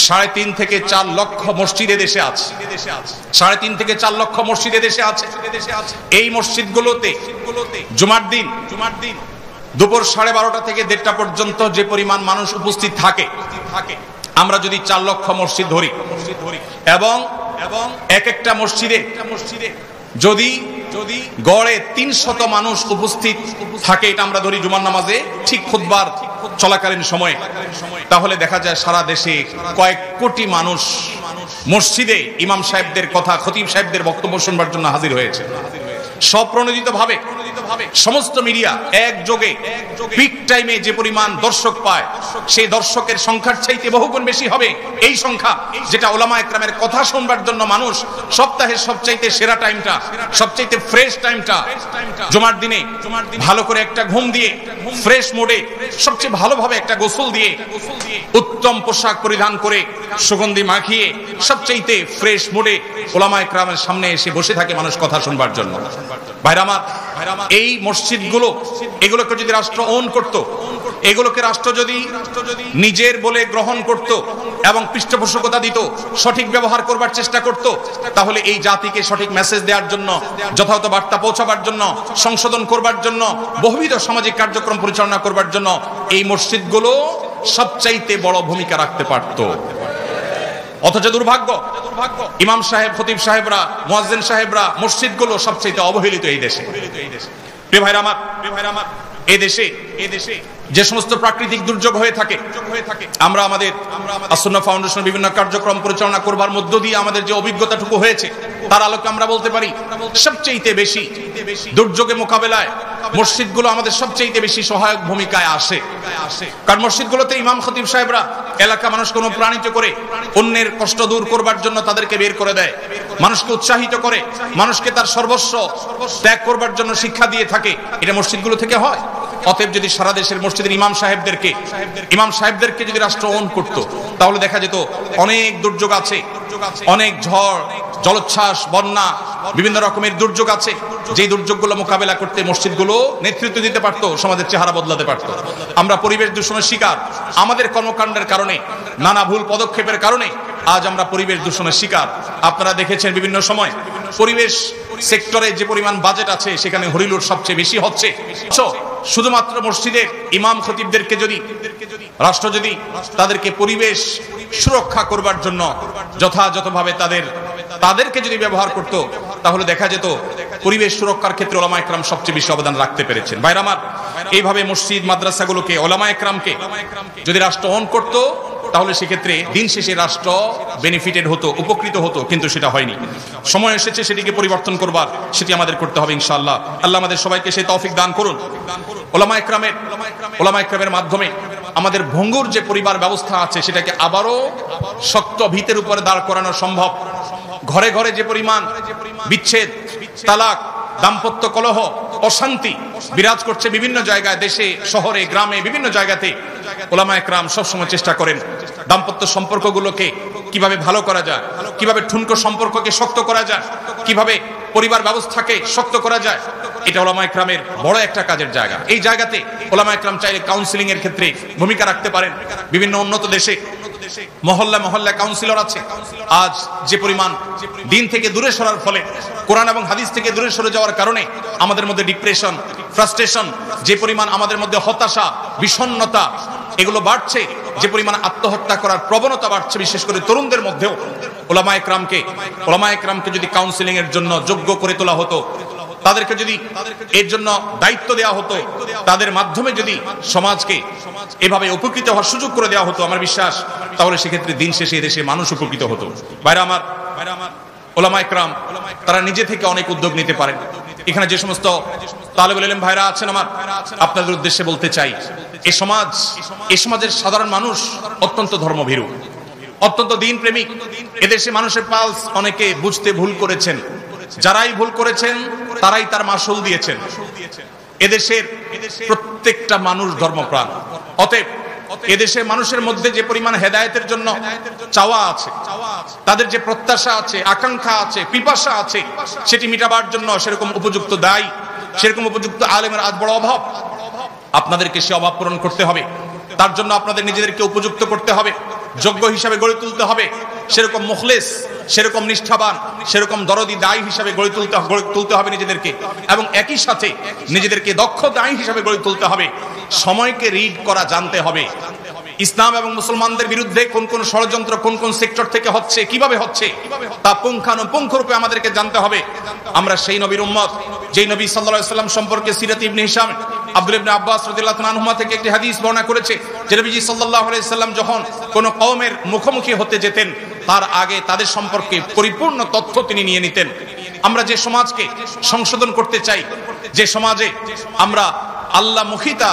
3.5 থেকে 4 লক্ষ মসজিদ দেশে আছে, 3.5 থেকে 4 লক্ষ মসজিদ দেশে আছে। এই মসজিদগুলোতে জুমার দিন দুপুর 12:30 থেকে 1:30 পর্যন্ত যে পরিমাণ মানুষ উপস্থিত থাকে, আমরা যদি 4 লক্ষ মসজিদ ধরি এবং এক একটা মসজিদে যদি গড়ে 300 মানুষ উপস্থিত থাকে, এটা আমরা ধরি জুমার নামাজে ঠিক খুতবার চলাকালীন সময়ে, তাহলে দেখা যায় সারা দেশে কয়েক কোটি মানুষ মসজিদে ইমাম সাহেবদের কথা, খতিব সাহেবদের বক্তব্য শুনবার জন্য হাজির হয়েছে। স্বপ্রণোদিত ভাবে সমস্ত মিডিয়া একযোগে পিক টাইমে যে পরিমাণ দর্শক পায়, সেই দর্শকের সংখ্যার চাইতে বহুগুণ বেশি হবে এই সংখ্যা, যেটা উলামায়ে কেরামের কথা শুনবার জন্য মানুষ সপ্তাহের সবচাইতে সেরা টাইমটা, সবচাইতে ফ্রেশ টাইমটা জুমার দিনে ভালো করে একটা ঘুম দিয়ে, ফ্রেশ মোডে, সবচেয়ে ভালোভাবে একটা গোসল দিয়ে, উত্তম পোশাক পরিধান করে, সুগন্ধি মাখিয়ে, সবচাইতে ফ্রেশ মোডে উলামায়ে কেরামের সামনে এসে বসে থাকে মানুষ কথা শুনবার জন্য। ভাইরা আমার, এই মসজিদগুলো, এগুলোকে যদি রাষ্ট্র ওন করত, এগুলোকে রাষ্ট্র যদি নিজের বলে গ্রহণ করত এবং পৃষ্ঠপোষকতা দিত, সঠিক ব্যবহার করবার চেষ্টা করত, তাহলে এই জাতিকে সঠিক মেসেজ দেওয়ার জন্য, যথাযথ বার্তা পৌঁছাবার জন্য, সংশোধন করবার জন্য, বহুবিধ সামাজিক কার্যক্রম পরিচালনা করবার জন্য এই মসজিদগুলো সবচাইতে বড় ভূমিকা রাখতে পারত। অথচ দুর্ভাগ্য, ইমাম সাহেব, খতিব সাহেবরা, মুয়াজ্জিন সাহেবরা, মসজিদগুলো সবচেয়ে অবহেলিত এই দেশে। প্রিয় ভাইরা আমার, এই দেশে যে সমস্ত প্রাকৃতিক দুর্যোগ হয়ে থাকে, আমরা আমাদের আসুন্নাহ ফাউন্ডেশন বিভিন্ন কার্যক্রম পরিচালনা করবার মধ্য দিয়ে আমাদের যে অভিজ্ঞতাটুকু হয়েছে, তার আলোকে আমরা বলতে পারি সবচেয়ে বেশি দুর্যোগে মোকাবেলায় মসজিদগুলো আমাদের সবচেয়ে বেশি সহায়ক ভূমিকায় আসে। কারণ মসজিদগুলোতে ইমাম খতিব সাহেবরা এলাকা মানুষকে অনুপ্রাণিত করে অন্যের কষ্ট দূর করবার জন্য তাদেরকে বের করে দেয়, মানুষকে উৎসাহিত করে, মানুষকে তার সর্বস্ব ত্যাগ করবার জন্য শিক্ষা দিয়ে থাকে। এটা মসজিদগুলো থেকে হয়। অতএব যদি সারা দেশের মসজিদের ইমাম সাহেবদেরকে যদি রাষ্ট্র ওন করত, তাহলে দেখা যেত অনেক দুর্যোগ আছে, অনেক ঝড়, জলোচ্ছ্বাস, বন্যা, বিভিন্ন রকমের দুর্যোগ আছে, যে দুর্যোগগুলো মোকাবেলা করতে মসজিদগুলো নেতৃত্ব দিতে পারতো, সমাজের চেহারা বদলাতে পারতো। আমরা পরিবেশ দূষণের শিকার, আমাদের কর্মকাণ্ডের কারণে, নানা ভুল পদক্ষেপের কারণে আজ আমরা পরিবেশ দূষণের শিকার। আপনারা দেখেছেন বিভিন্ন সময় পরিবেশ সেক্টরে যে পরিমাণ বাজেট আছে, সেখানে হরিলুট সবচেয়ে বেশি হচ্ছে। শুধুমাত্র মসজিদের ইমাম খতিবদেরকে যদি রাষ্ট্র যদি তাদেরকে পরিবেশ সুরক্ষা করবার জন্য যথাযথভাবে তাদেরকে যদি ব্যবহার করত, তাহলে দেখা যেত পরিবেশ সুরক্ষার ক্ষেত্রে উলামায়ে কেরাম সবচেয়ে বেশি অবদান রাখতে পেরেছেন। ভাইরা আমার, এইভাবে মসজিদ মাদ্রাসাগুলোকে, উলামায়ে কেরামকে যদি রাষ্ট্র অন করত, তাহলে সেক্ষেত্রে দিন শেষে রাষ্ট্র বেনিফিটেড হতো, উপকৃত হতো, কিন্তু সেটা হয়নি। সময় এসেছে সেটিকে পরিবর্তন করবার, সেটি আমাদের করতে হবে ইনশাআল্লাহ। আল্লাহ আমাদের সবাইকে সেই তৌফিক দান করুন। উলামায়ে কেরামের মাধ্যমে আমাদের ভঙ্গুর যে পরিবার ব্যবস্থা আছে, সেটাকে আবারও শক্ত ভিতের উপরে দাঁড় করানো সম্ভব। ঘরে ঘরে যে পরিমাণ বিচ্ছেদ, তালাক, দাম্পত্য কলহ, অশান্তি বিরাজ করছে বিভিন্ন জায়গায়, দেশে, শহরে, গ্রামে, বিভিন্ন জায়গাতে, উলামায়ে কেরাম সবসময় চেষ্টা করেন দাম্পত্য সম্পর্কগুলোকে কিভাবে ভালো করা যায়, কিভাবে ঠুনকো সম্পর্ককে শক্ত করা যায়, কিভাবে পরিবার ব্যবস্থাকে শক্ত করা যায়। এটা উলামায়ে কেরামের বড় একটা কাজের জায়গা। এই জায়গাতে উলামায়ে কেরাম চাইলে কাউন্সিলিং এর ক্ষেত্রে ভূমিকা রাখতে পারেন। বিভিন্ন উন্নত দেশে মহল্লা কাউন্সিলর আছে। আজ যে পরিমাণ দিন থেকে দূরে সরার ফলে, কোরআন এবং হাদিস থেকে দূরে সরে যাওয়ার কারণে আমাদের মধ্যে ডিপ্রেশন, ফ্রাস্ট্রেশন, যে পরিমাণ আমাদের মধ্যে হতাশা, বিষণ্ণতা, এগুলো বাড়ছে। যে পরিমাণ আত্মহত্যা করার প্রবণতা বাড়ছে বিশেষ করে তরুণদের মধ্যেও, ওলামায়ে কেরামকে যদি কাউন্সিলিং এর জন্য যোগ্য করে তোলা হতো, তাদেরকে যদি এর জন্য দায়িত্ব দেওয়া হতো, তাদের মাধ্যমে যদি সমাজকে এভাবে উপকৃত হওয়ার সুযোগ করে দেওয়া হতো, আমার বিশ্বাস তাহলে সেক্ষেত্রে দিন শেষে এদেশে মানুষ উপকৃত হতো। ভাইরা আমার, ওলামায়ে কেরাম তারা নিজে থেকে অনেক উদ্যোগ নিতে পারেন। এখানে যে সমস্ত তালেবুল ইলম ভাইরা আছেন, আমার আপনাদের উদ্দেশ্যে বলতে চাই, এই সমাজের সাধারণ মানুষ অত্যন্ত ধর্মভীরু, অত্যন্ত দিন প্রেমিক। এদেশে মানুষের পালস অনেকে বুঝতে ভুল করেছেন, যারাই ভুল করেছেন তারাই তার মাসুল দিয়েছেন। এদেশের প্রত্যেকটা মানুষ ধর্মপ্রাণ। অতএব এদেশের মানুষের মধ্যে যে পরিমাণ হেদায়েতের জন্য চাওয়া আছে, তাদের যে প্রত্যাশা আছে, আকাঙ্ক্ষা আছে, পিপাসা আছে, সেটি মিটাবার জন্য সেরকম উপযুক্ত দায়ী, সেরকম উপযুক্ত আলেমের আজ বড় অভাব। আপনাদেরকে সে অভাব পূরণ করতে হবে। তার জন্য আপনাদের নিজেদেরকে উপযুক্ত করতে হবে, যোগ্য হিসাবে গড়ে তুলতে হবে, সেরকম মুখলেস, সেরকম নিষ্ঠাবান, সেরকম দরদি দায়ী হিসাবে গড়ে তুলতে হবে নিজেদেরকে, এবং একই সাথে নিজেদেরকে দক্ষ দায়ী হিসাবে গড়ে তুলতে হবে। সময়কে রিড করা জানতে হবে। ইসলাম এবং মুসলমানদের বিরুদ্ধে কোন কোন ষড়যন্ত্র কোন কোন সেক্টর থেকে হচ্ছে, কিভাবে হচ্ছে, তা পুঙ্খানুপুঙ্খরূপে আমাদেরকে জানতে হবে। আমরা সেই নবীর উম্মত, যেই নবী সাল্লাল্লাহু আলাইহি ওয়াসাল্লাম সম্পর্কে সিরাত ইবনে হিশাম আব্দুল্লাহ ইবনে আব্বাস রাদিয়াল্লাহু আনহুমা থেকে একটি হাদিস বর্ণনা করেছে যে নবীজি সাল্লাল্লাহু আলাইহি ওয়াসাল্লাম যখন কোন কওমের মুখোমুখি হতে যেতেন, তার আগে তাদের সম্পর্কে পরিপূর্ণ তথ্য তিনি নিয়ে নিতেন। আমরা যে সমাজকে সংশোধন করতে চাই, যে সমাজে আমরা আল্লাহমুখিতা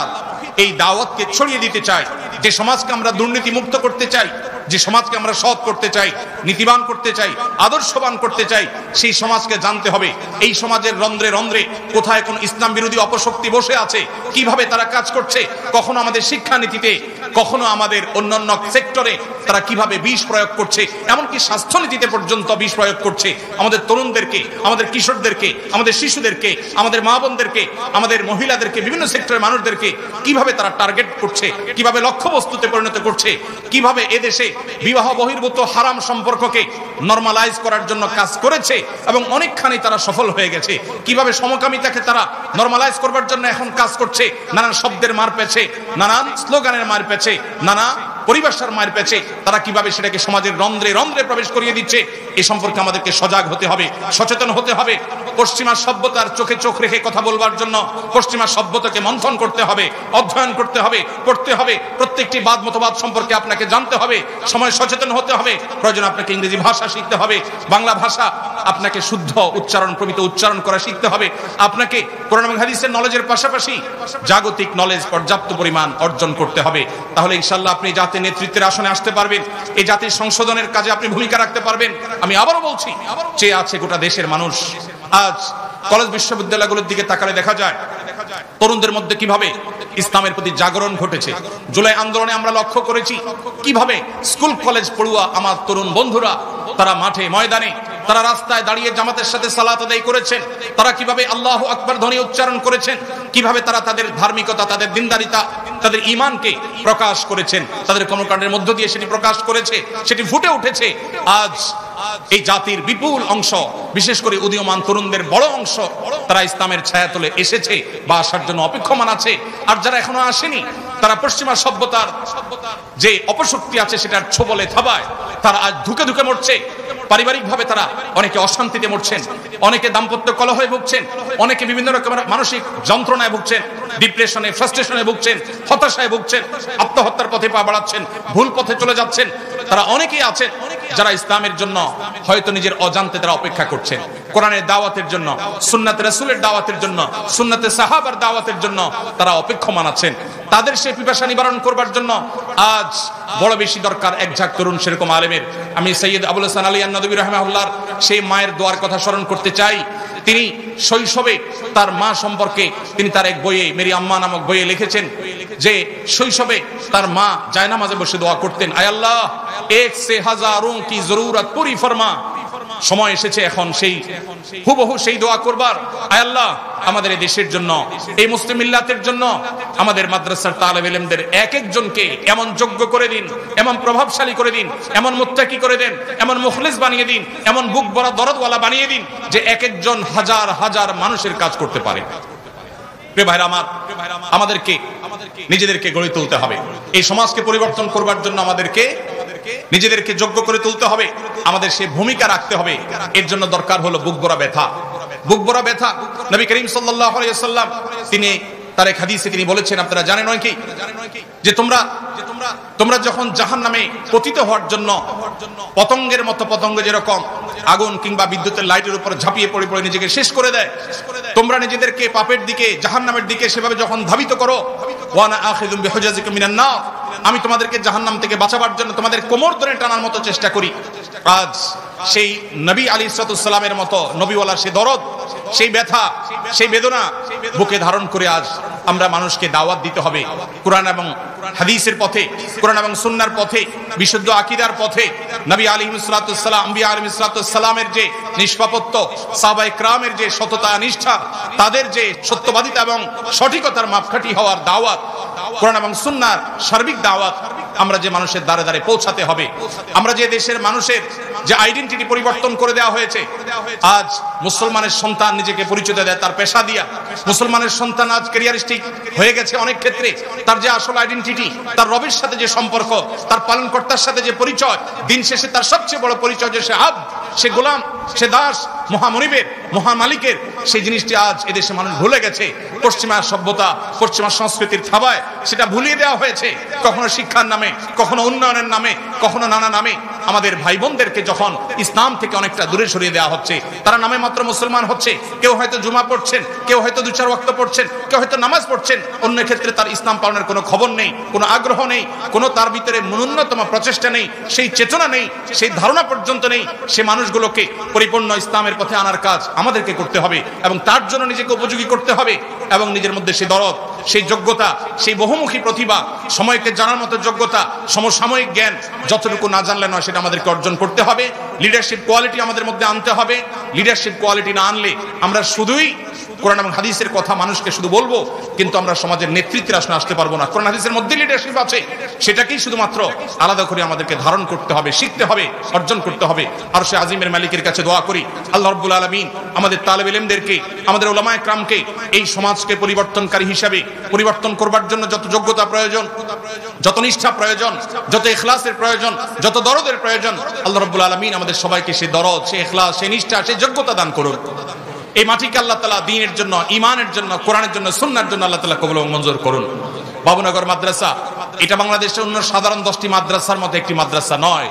এই দাওয়াতকে ছড়িয়ে দিতে চাই, যে সমাজকে আমরা দুর্নীতি মুক্ত করতে চাই, যে সমাজকে আমরা সৎ করতে চাই, নীতিবান করতে চাই, আদর্শবান করতে চাই, সেই সমাজকে জানতে হবে এই সমাজের রন্ধ্রে রন্ধ্রে কোথায় কোন ইসলাম বিরোধী অপশক্তি বসে আছে, কিভাবে তারা কাজ করছে, কখনো আমাদের শিক্ষানীতিতে, কখনো আমাদের অন্যান্য সেক্টরে তারা কিভাবে বিষ প্রয়োগ করছে, এমনকি স্বাস্থ্যনীতিতে পর্যন্ত বিষ প্রয়োগ করছে। আমাদের তরুণদেরকে, আমাদের কিশোরদেরকে, আমাদের শিশুদেরকে, আমাদের মা বোনদেরকে, আমাদের মহিলাদেরকে, বিভিন্ন সেক্টরের মানুষদেরকে কিভাবে তারা টার্গেট করছে, কিভাবে লক্ষ্যবস্তুতে পরিণত করছে, কিভাবে এদেশে বিবাহ বহির্ভূত হারাম সম্পর্ককে নরমালাইজ করার জন্য কাজ করেছে এবং অনেকখানি তারা সফল হয়ে গেছে, কিভাবে সমকামিতাকে তারা নরমালাইজ করবার জন্য এখন কাজ করছে, নানান শব্দের মার পেছে, নানান স্লোগানের মার পেছে, নানা পরিভাষার মার পেছে, তারা কিভাবে সেটাকে সমাজের রন্ধ্রে রন্ধ্রে প্রবেশ করিয়ে দিচ্ছে। এই সম্পর্কে আমাদেরকে সজাগ হতে হবে, সচেতন হতে হবে। পশ্চিমা সভ্যতার চোখে চোখ রেখে কথা বলবার জন্য পশ্চিমা সভ্যতাকে মন্থন করতে হবে, অধ্যয়ন করতে হবে, পড়তে হবে, প্রত্যেকটি বাদ মতবাদ সম্পর্কে আপনাকে জানতে হবে, সময় সচেতন হতে হবে। প্রয়োজন আপনাকে ইংরেজি ভাষা শিখতে হবে, বাংলা ভাষা আপনাকে শুদ্ধ উচ্চারণ, প্রমিত উচ্চারণ করা শিখতে হবে। আপনাকে কোরআন এবং হাদিসের নলেজের পাশাপাশি জাগতিক নলেজ পর্যাপ্ত পরিমাণ অর্জন করতে হবে। তাহলে ইনশাআল্লাহ আপনি জাতির নেতৃত্বের আসনে আসতে পারবেন, এই জাতির সংশোধনের কাজে আপনি ভূমিকা রাখতে পারবেন। আমি আবারও বলছি, চেয়ে আছে গোটা দেশের মানুষ। আজ কলেজ বিশ্ববিদ্যালয়গুলোর দিকে তাকালে দেখা যায় তরুণদের মধ্যে কিভাবে ইসলামের প্রতি জাগরণ ঘটেছে। জুলাই আন্দোলনে আমরা লক্ষ্য করেছি কিভাবে স্কুল কলেজ পড়ুয়া আমার তরুণ বন্ধুরা তারা মাঠে ময়দানে, তারা রাস্তায় দাঁড়িয়ে জামাতের সাথে সালাত আদায় করেছেন, তারা কিভাবে আল্লাহু আকবার ধ্বনি উচ্চারণ করেছেন, কিভাবে তারা তাদের ধার্মিকতা, তাদের দিনদারিতা, তাদের ঈমানকে প্রকাশ করেছেন, তাদের কর্মকাণ্ডের মধ্য দিয়ে সেটি প্রকাশ করেছে, সেটি ফুটে উঠেছে। আজ এই জাতির বিপুল অংশ, বিশেষ করে উদীয়মান তরুণদের বড় অংশ, তারা ইসলামের ছায়াতলে এসেছে বা আসার জন্য অপেক্ষমান আছে। আর যারা এখনো আসেনি, তারা পশ্চিমা সভ্যতার যে অপশক্তি আছে সেটার ছোবলে থাবায় তারা আজ ধুকে ধুকে মরছে। পারিবারিকভাবে তারা অনেকে অশান্তিতে মরছেন, অনেকে দাম্পত্য কলহে ভুগছেন, অনেকে বিভিন্ন রকমের মানসিক যন্ত্রণায় ভুগছেন, ডিপ্রেশনে, ফ্রাস্ট্রেশনে ভুগছেন, হতাশায় ভুগছেন, আত্মহত্যার পথে পা বাড়াচ্ছেন, ভুল পথে চলে যাচ্ছেন। তারা অনেকেই আছেন যারা ইসলামের জন্য হয়তো নিজের অজান্তে তারা অপেক্ষা করছেন, কোরআনের দাওয়াতের জন্য, সুন্নাতে রাসূলের দাওয়াতের জন্য, সুন্নাতে সাহাবার দাওয়াতের জন্য তারা অপেক্ষমান আছেন। তাদের সেই পিপাসা নিবারণ করবার জন্য আজ বড় বেশি দরকার এক ঝাঁক তরুণ সেরকম আলেমের। আমি সৈয়দ আবুল হাসান আলী আন-নদভী রাহিমাহুল্লাহর সেই মায়ের দোয়ার কথা স্মরণ করতে চাই। তিনি শৈশবে তার মা সম্পর্কে তিনি তার এক বইয়ে, মেরি আম্মা নামক বইয়ে লিখেছেন যে শৈশবে তার মা জায়নামাজে বসে দোয়া করতেন, আয় আল্লাহ এক সে হাজারোं কি জরুরত পুরি ফরমা। সময় এসেছে এখন সেই হুবহু সেই দোয়া করবার। আয় আল্লাহ আমাদের এই দেশের জন্য, এই মুসলিম মিল্লাতের জন্য, আমাদের মাদ্রাসার তালেব ইলমদের এক একজনকে এমন যোগ্য করে দিন, এমন প্রভাবশালী করে দিন, এমন মুত্তাকি করে দেন, এমন মুখলিস বানিয়ে দিন, এমন বুক ভরা দরদওয়ালা বানিয়ে দিন যে এক একজন হাজার হাজার মানুষের কাজ করতে পারে। প্রিয় ভাইরা আমার, আমাদেরকে নিজেদেরকে গড়ে তুলতে হবে। এই সমাজকে পরিবর্তন করবার জন্য আমাদেরকে নিজেদেরকে যোগ্য করে তুলতে হবে, আমাদের সেই ভূমিকা রাখতে হবে। এর জন্য দরকার হলো বুক ভরা ব্যথা। বুক ভরা ব্যথা নবী করিম সাল্লাল্লাহু আলাইহি ওয়াসাল্লাম তিনি তার এক হাদিসে তিনি বলেছেন, আপনারা জানেন নয় কি, যে তোমরা যখন জাহান্নামে পতিত হওয়ার জন্য পতঙ্গের মতো, পতঙ্গ যেরকম আগুন কিংবা বিদ্যুতের লাইটের উপর ঝাঁপিয়ে পড়ে পড়ে নিজেকে শেষ করে দেয়, তোমরা নিজেদেরকে পাপের দিকে, জাহান্নামের দিকে সেভাবে যখন ধাবিত করো, ওয়ানা আখিযুম বিহুজাজিকুম মিনান নার, আমি তোমাদেরকে জাহান্নাম থেকে বাঁচাবার জন্য তোমাদের কোমর ধরে টানার মতো চেষ্টা করি। আজ সেই নবী আলাইহিস সালামের মতো নবীওয়ালার সেই দরদ, সেই ব্যথা, সেই বেদনা বুকে ধারণ করে আজ আমরা মানুষকে দাওয়াত দিতে হবে কোরআন এবং হাদিসের পথে, কোরআন এবং সুন্নাহর পথে, বিশুদ্ধ আকীদার পথে। নবী আলাইহিস সালাম, আম্বিয়া আলাইহিস সালামের যে নিষ্পাপত্য, সাহাবায়ে কেরামের যে সততা নিষ্ঠা, তাদের যে সত্যবাদিতা এবং সঠিকতার মাপকাঠি হওয়ার দাওয়াত, কোরআন এবং সুন্নাহর সার্বিক দাওয়াত আমরা যে মানুষের দ্বারে দ্বারে পৌঁছাতে হবে। আমরা যে দেশের মানুষের যে আইডেন্টিটি পরিবর্তন করে দেওয়া হয়েছে, আজ মুসলমানের সন্তান নিজেকে পরিচয় দেয় তার পেশা দিয়া, মুসলমানের সন্তান আজ ক্যারিয়ারিস্টিক হয়ে গেছে অনেক ক্ষেত্রে। তার যে আসল আইডেন্টিটি, তার রবের সাথে যে সম্পর্ক, তার পালনকর্তার সাথে যে পরিচয়, দিন শেষে তার সবচেয়ে বড় পরিচয় যে সে আব্দ, সে গোলাম, সে দাস, মহামনিবের, মহামালিকের, সেই জিনিসটি আজ এদেশে মানুষ ভুলে গেছে। পশ্চিমা সভ্যতা, পশ্চিমা সংস্কৃতির থাবায় সেটা ভুলিয়ে দেওয়া হয়েছে। কখনো শিক্ষার নামে, কখনো উন্নয়নের নামে, কখনো নানা নামে আমাদের ভাই বোনদেরকে যখন ইসলাম থেকে অনেকটা দূরে সরিয়ে দেওয়া হচ্ছে, তারা নামে মাত্র মুসলমান হচ্ছে। কেউ হয়তো জুমা পড়ছেন, কেউ হয়তো 2-4 ওয়াক্ত পড়ছেন, কেউ হয়তো নামাজ পড়ছেন, অন্য ক্ষেত্রে তার ইসলাম পালনের কোনো খবর নেই, কোনো আগ্রহ নেই, কোনো তার ভিতরে ন্যূনতম প্রচেষ্টা নেই, সেই চেতনা নেই, সেই ধারণা পর্যন্ত নেই। সে মানুষগুলোকে পরিপূর্ণ ইসলামের পথে আনার কাজ আমাদেরকে করতে হবে এবং তার জন্য নিজেকে উপযোগী করতে হবে এবং নিজের মধ্যে সেই দরদ, সেই যোগ্যতা, সেই বহুমুখী প্রতিভা, সময়কে জানার মতো যোগ্যতা, সমসাময়িক জ্ঞান যতটুকু না জানলে নয় সেটা আমাদেরকে অর্জন করতে হবে। লিডারশিপ কোয়ালিটি আমাদের মধ্যে আনতে হবে। লিডারশিপ কোয়ালিটি না আনলে আমরা শুধুই কোরআন এবং হাদিসের কথা মানুষকে শুধু বলবো, কিন্তু আমরা সমাজের নেতৃত্বের আসনে আসতে পারবো না। কোরআন হাদিসের মধ্যে লিডারশিপ আছে, সেটাকেই শুধুমাত্র আলাদা করে আমাদেরকে ধারণ করতে হবে, শিখতে হবে, অর্জন করতে হবে। আর সে আজিমের মালিকের কাছে দোয়া করি, আল্লাহ রাব্বুল আলামিন আমাদের তালেবে ইলমদেরকে, আমাদের উলামায়ে কেরামকে এই সমাজকে পরিবর্তনকারী হিসাবে পরিবর্তন করবার জন্য যত যোগ্যতা প্রয়োজন, যত নিষ্ঠা প্রয়োজন, যত ইখলাসের প্রয়োজন, যত দরদের প্রয়োজন, আল্লাহ রাব্বুল আলামিন আমাদের সবাইকে সেই দরদ, সেই ইখলাস, সেই নিষ্ঠা, সেই যোগ্যতা দান করুন। এই মাটিকে আল্লাহ তাআলা দ্বীনের জন্য, ঈমানের জন্য, কোরআনের জন্য, সুন্নাহর জন্য আল্লাহ তাআলা কবুল এবং মঞ্জুর করুন। বাবুনগর মাদ্রাসা এটা বাংলাদেশের অন্য সাধারণ 10টি মাদ্রাসার মতো একটি মাদ্রাসা নয়।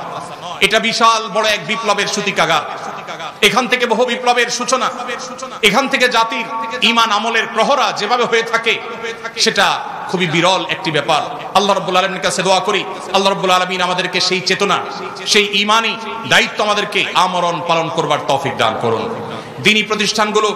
এটা বিশাল বড় এক বিপ্লবের সূতিকাগার। এখান থেকে বহু বিপ্লবের সূচনা, এখান থেকে জাতির ঈমান আমলের প্রহরা যেভাবে হয়ে থাকে সেটা খুবই বিরল একটি ব্যাপার। আল্লাহ রাব্বুল আলামিনের কাছে দোয়া করি, আল্লাহ রাব্বুল আলামিন আমাদেরকে সেই চেতনা, সেই ঈমানি দায়িত্ব আমাদেরকে আমরণ পালন করবার তৌফিক দান করুন। দ্বীনি প্রতিষ্ঠানগুলো,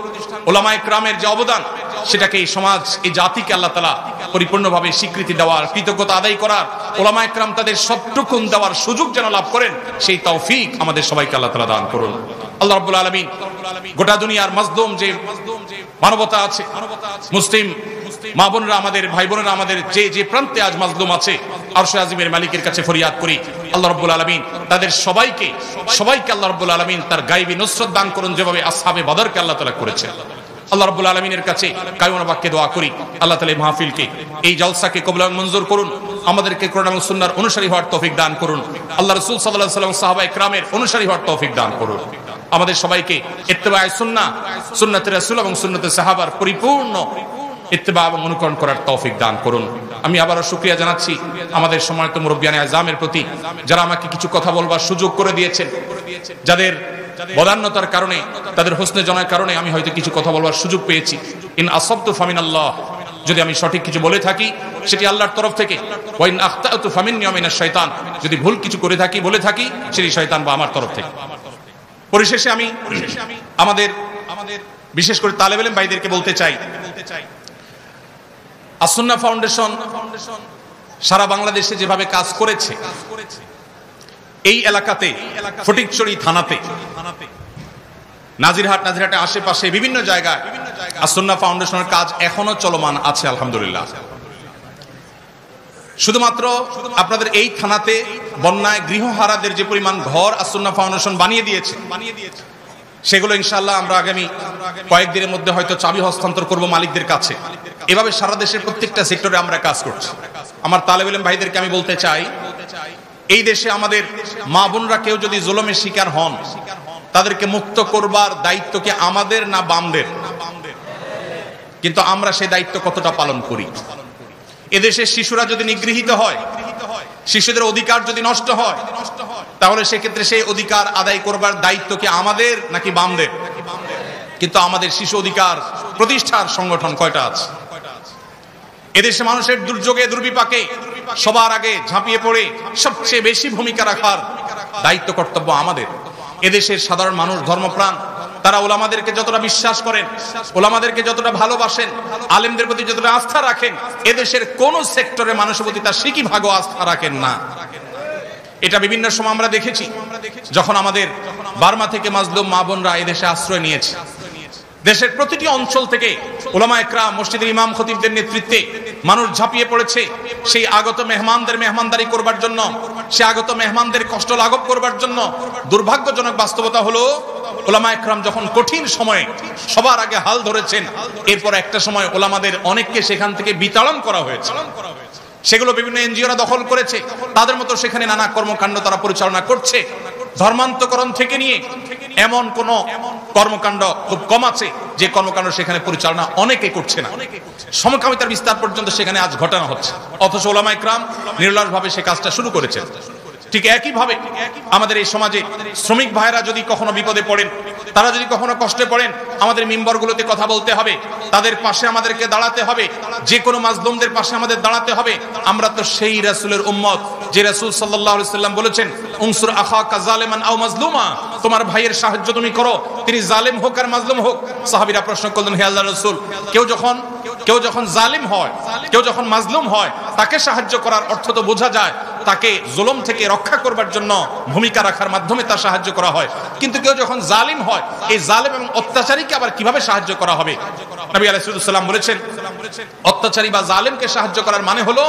উলামায়ে কেরামের যে অবদান, সেটাকে এই সমাজ, এই জাতিকে আল্লাহ তাআলা পরিপূর্ণভাবে স্বীকৃতি দেওয়ার, কৃতজ্ঞতা আদায় করার, উলামায়ে কেরাম তাদের সবটুকুন দেওয়ার সুযোগ যেন লাভ করেন, সেই তৌফিক আমাদের সবাইকে আল্লাহ তাআলা দান করুন। আল্লাহ রাব্বুল আলামিন গোটা দুনিয়ার মাজলুম যে মানবতা আছে, মুসলিম মা বোনেরা, আমাদের ভাই বোনেরা, আমাদের যে যে প্রান্তে আজ মাজলুম আছে, আরশে আজিমের মালিকের কাছে ফরিয়াদ করি, আল্লাহ রাব্বুল আলামিন তাদের সবাইকে আল্লাহ রাব্বুল আলামিন তার গায়বী নুসরত দান করুন, যেভাবে আসহাবে বদরকে আল্লাহ তাআলা করেছেন। আল্লাহ রাব্বুল আলামিনের কাছে কায়মা বাক্যে দোয়া করি, আল্লাহ তাআলা এই মাহফিলকে, এই জলসাকে কবুল এবং মঞ্জুর করুন। আমাদেরকে কোরআন এবং সুন্নাহর অনুসারী হওয়ার তৌফিক দান করুন। আল্লাহ রাসূল সাল্লাল্লাহু আলাইহি ওয়াসাল্লাম, সাহাবায়ে কেরামের অনুসারী হওয়ার তৌফিক দান করুন। আমাদের সবাইকে ইত্তেবায়ে সুন্নাহ, সুন্নাতে রাসূল এবং সুন্নাতে সাহাবার পরিপূর্ণ ইত্তেবা এবং অনুকরণ করার তৌফিক দান করুন। আমি আবারও শুকরিয়া জানাচ্ছি আমাদের সম্মানিত মুরব্বিয়ানে আযমের প্রতি, যারা আমাকে কিছু কথা বলবার সুযোগ করে দিয়েছেন, যাদের বদান্যতার কারণে, তাদের হোসনে জনের কারণে আমি হয়তো কিছু কথা বলবার সুযোগ পেয়েছি। ইন আসাবতু ফামিনাল্লাহ, যদি আমি সঠিক কিছু বলে থাকি সেটি আল্লাহর তরফ থেকে, ওয়া ইন আখতাতু ফামিন্নী ওয়া মিনাশ শাইতান, যদি ভুল কিছু করে থাকি, বলে থাকি, সেটি শয়তান বা আমার তরফ থেকে। পরিশেষে আমি আমাদের বিশেষ করে তালেবে ইলম ভাইদেরকে বলতে চাই, আস-সুন্নাহ ফাউন্ডেশন সারা বাংলাদেশে যেভাবে কাজ করেছে, এই এলাকাতে ফটিকছড়ি থানাতে, নাজিরহাটে আশেপাশে বিভিন্ন জায়গায় আস-সুন্নাহ ফাউন্ডেশনের কাজ এখনো চলমান আছে আলহামদুলিল্লাহ। শুধুমাত্র আপনাদের এই থানাতে বন্যায় গৃহহারাদের যে পরিমাণ ঘর আস-সুন্নাহ ফাউন্ডেশন বানিয়ে দিয়েছে, সেগুলো ইনশাআল্লাহ আমরা আগামী কয়েকদিনের মধ্যে হয়তো চাবি হস্তান্তর করব মালিকদের কাছে। এভাবে সারা দেশের প্রত্যেকটা সেক্টরে আমরা কাজ করছি। আমার তালেব ইলম ভাইদেরকে আমি বলতে চাই, এই দেশে আমাদের মা বোনরা কেউ যদি জুলুমের শিকার হন, তাদেরকে মুক্ত করবার দায়িত্ব কি আমাদের না বামদের? কিন্তু আমরা সেই দায়িত্ব কতটা পালন করি? এদেশের শিশুরা যদি নিগৃহীত হয়, শিশুদের অধিকার যদি নষ্ট হয়, তাহলে সেক্ষেত্রে সেই অধিকার আদায় করবার দায়িত্ব কি আমাদের নাকি বামদের? কিন্তু আমাদের শিশু অধিকার প্রতিষ্ঠার সংগঠন কয়টা আছে? এদেশে মানুষের দুর্যোগে দুর্বিপাকে সবার আগে ঝাঁপিয়ে পড়ে সবচেয়ে বেশি ভূমিকা রাখার দায়িত্ব কর্তব্য আমাদের। এদেশের সাধারণ মানুষ ধর্মপ্রাণ, তারা ওলামাদেরকে যতটা বিশ্বাস করেন, ওলামাদেরকে যতটা ভালোবাসেন, আলেমদের প্রতি যতটা আস্থা রাখেন, এদেশের কোন সেক্টরে মানুষের প্রতি তার সিকি ভাগও আস্থা রাখেন না। এটা বিভিন্ন সময় আমরা দেখেছি, যখন আমাদের বার্মা থেকে মাজলুম মা বোনরা এদেশে আশ্রয় নিয়েছে। দেশের প্রতিটি অঞ্চল থেকে উলামা একরাম, মসজিদের ইমাম খতিবদের নেতৃত্বে মানুষ ঝাঁপিয়ে পড়েছে সেই আগত মেহমানদের মেহমানদারি করবার জন্য, সে আগত মেহমানদের কষ্ট লাঘব করবার জন্য। দুর্ভাগ্যজনক বাস্তবতা হলো, উলামা একরাম যখন কঠিন সময়ে সবার আগে হাল ধরেছেন, এরপর একটা সময় ওলামাদের অনেককে সেখান থেকে বিতাড়ন করা হয়েছে। সেগুলো বিভিন্ন এনজিওরা দখল করেছে, তাদের মতো সেখানে নানা কর্মকাণ্ড তারা পরিচালনা করছে। ধর্মান্তকরণ থেকে নিয়ে এমন কোন কর্মকাণ্ড খুব কম আছে যে কর্মকাণ্ড সেখানে পরিচালনা অনেকে করছে না। সমকামিতার বিস্তার পর্যন্ত সেখানে আজ ঘটানো হচ্ছে, অথচ ওলামা একরাম নির্লসভাবে সে কাজটা শুরু করেছেন। ঠিক একইভাবে আমাদের এই সমাজে শ্রমিক ভাইরা যদি কখনো বিপদে পড়েন, তারা যদি কখনো কষ্টে পড়েন, আমাদের মিম্বরগুলোতে কথা বলতে হবে, তাদের পাশে আমাদেরকে দাঁড়াতে হবে, যে কোনো মাজলুমদের পাশে আমাদের দাঁড়াতে হবে। আমরা তো সেই রাসূলের উম্মত, যে রাসূল সাল্লাল্লাহু আলাইহি সাল্লাম বলেছেন, উনসুর আখাকা যালিমান আও মাজলুমা, তোমার ভাইয়ের সাহায্য তুমি করো, তিনি জালেম হোক আর মাজলুম হোক। সাহাবীরা প্রশ্ন করলেন, হে আল্লাহর রাসূল, কেউ যখন জালিম হয়, কেউ যখন মাজলুম হয়, তাকে সাহায্য করার অর্থ তো বোঝা যায় তাকে জুলুম থেকে রক্ষা করবার জন্য ভূমিকা রাখার মাধ্যমে তার সাহায্য করা হয়। কিন্তু কেউ যখন জালিম হয়, এই জালিম এবং অত্যাচারীকে আবার কিভাবে সাহায্য করা হবে? নবী আলাইহিস সালাম বলেছেন, অত্যাচারী বা জালিমকে সাহায্য করার মানে হলো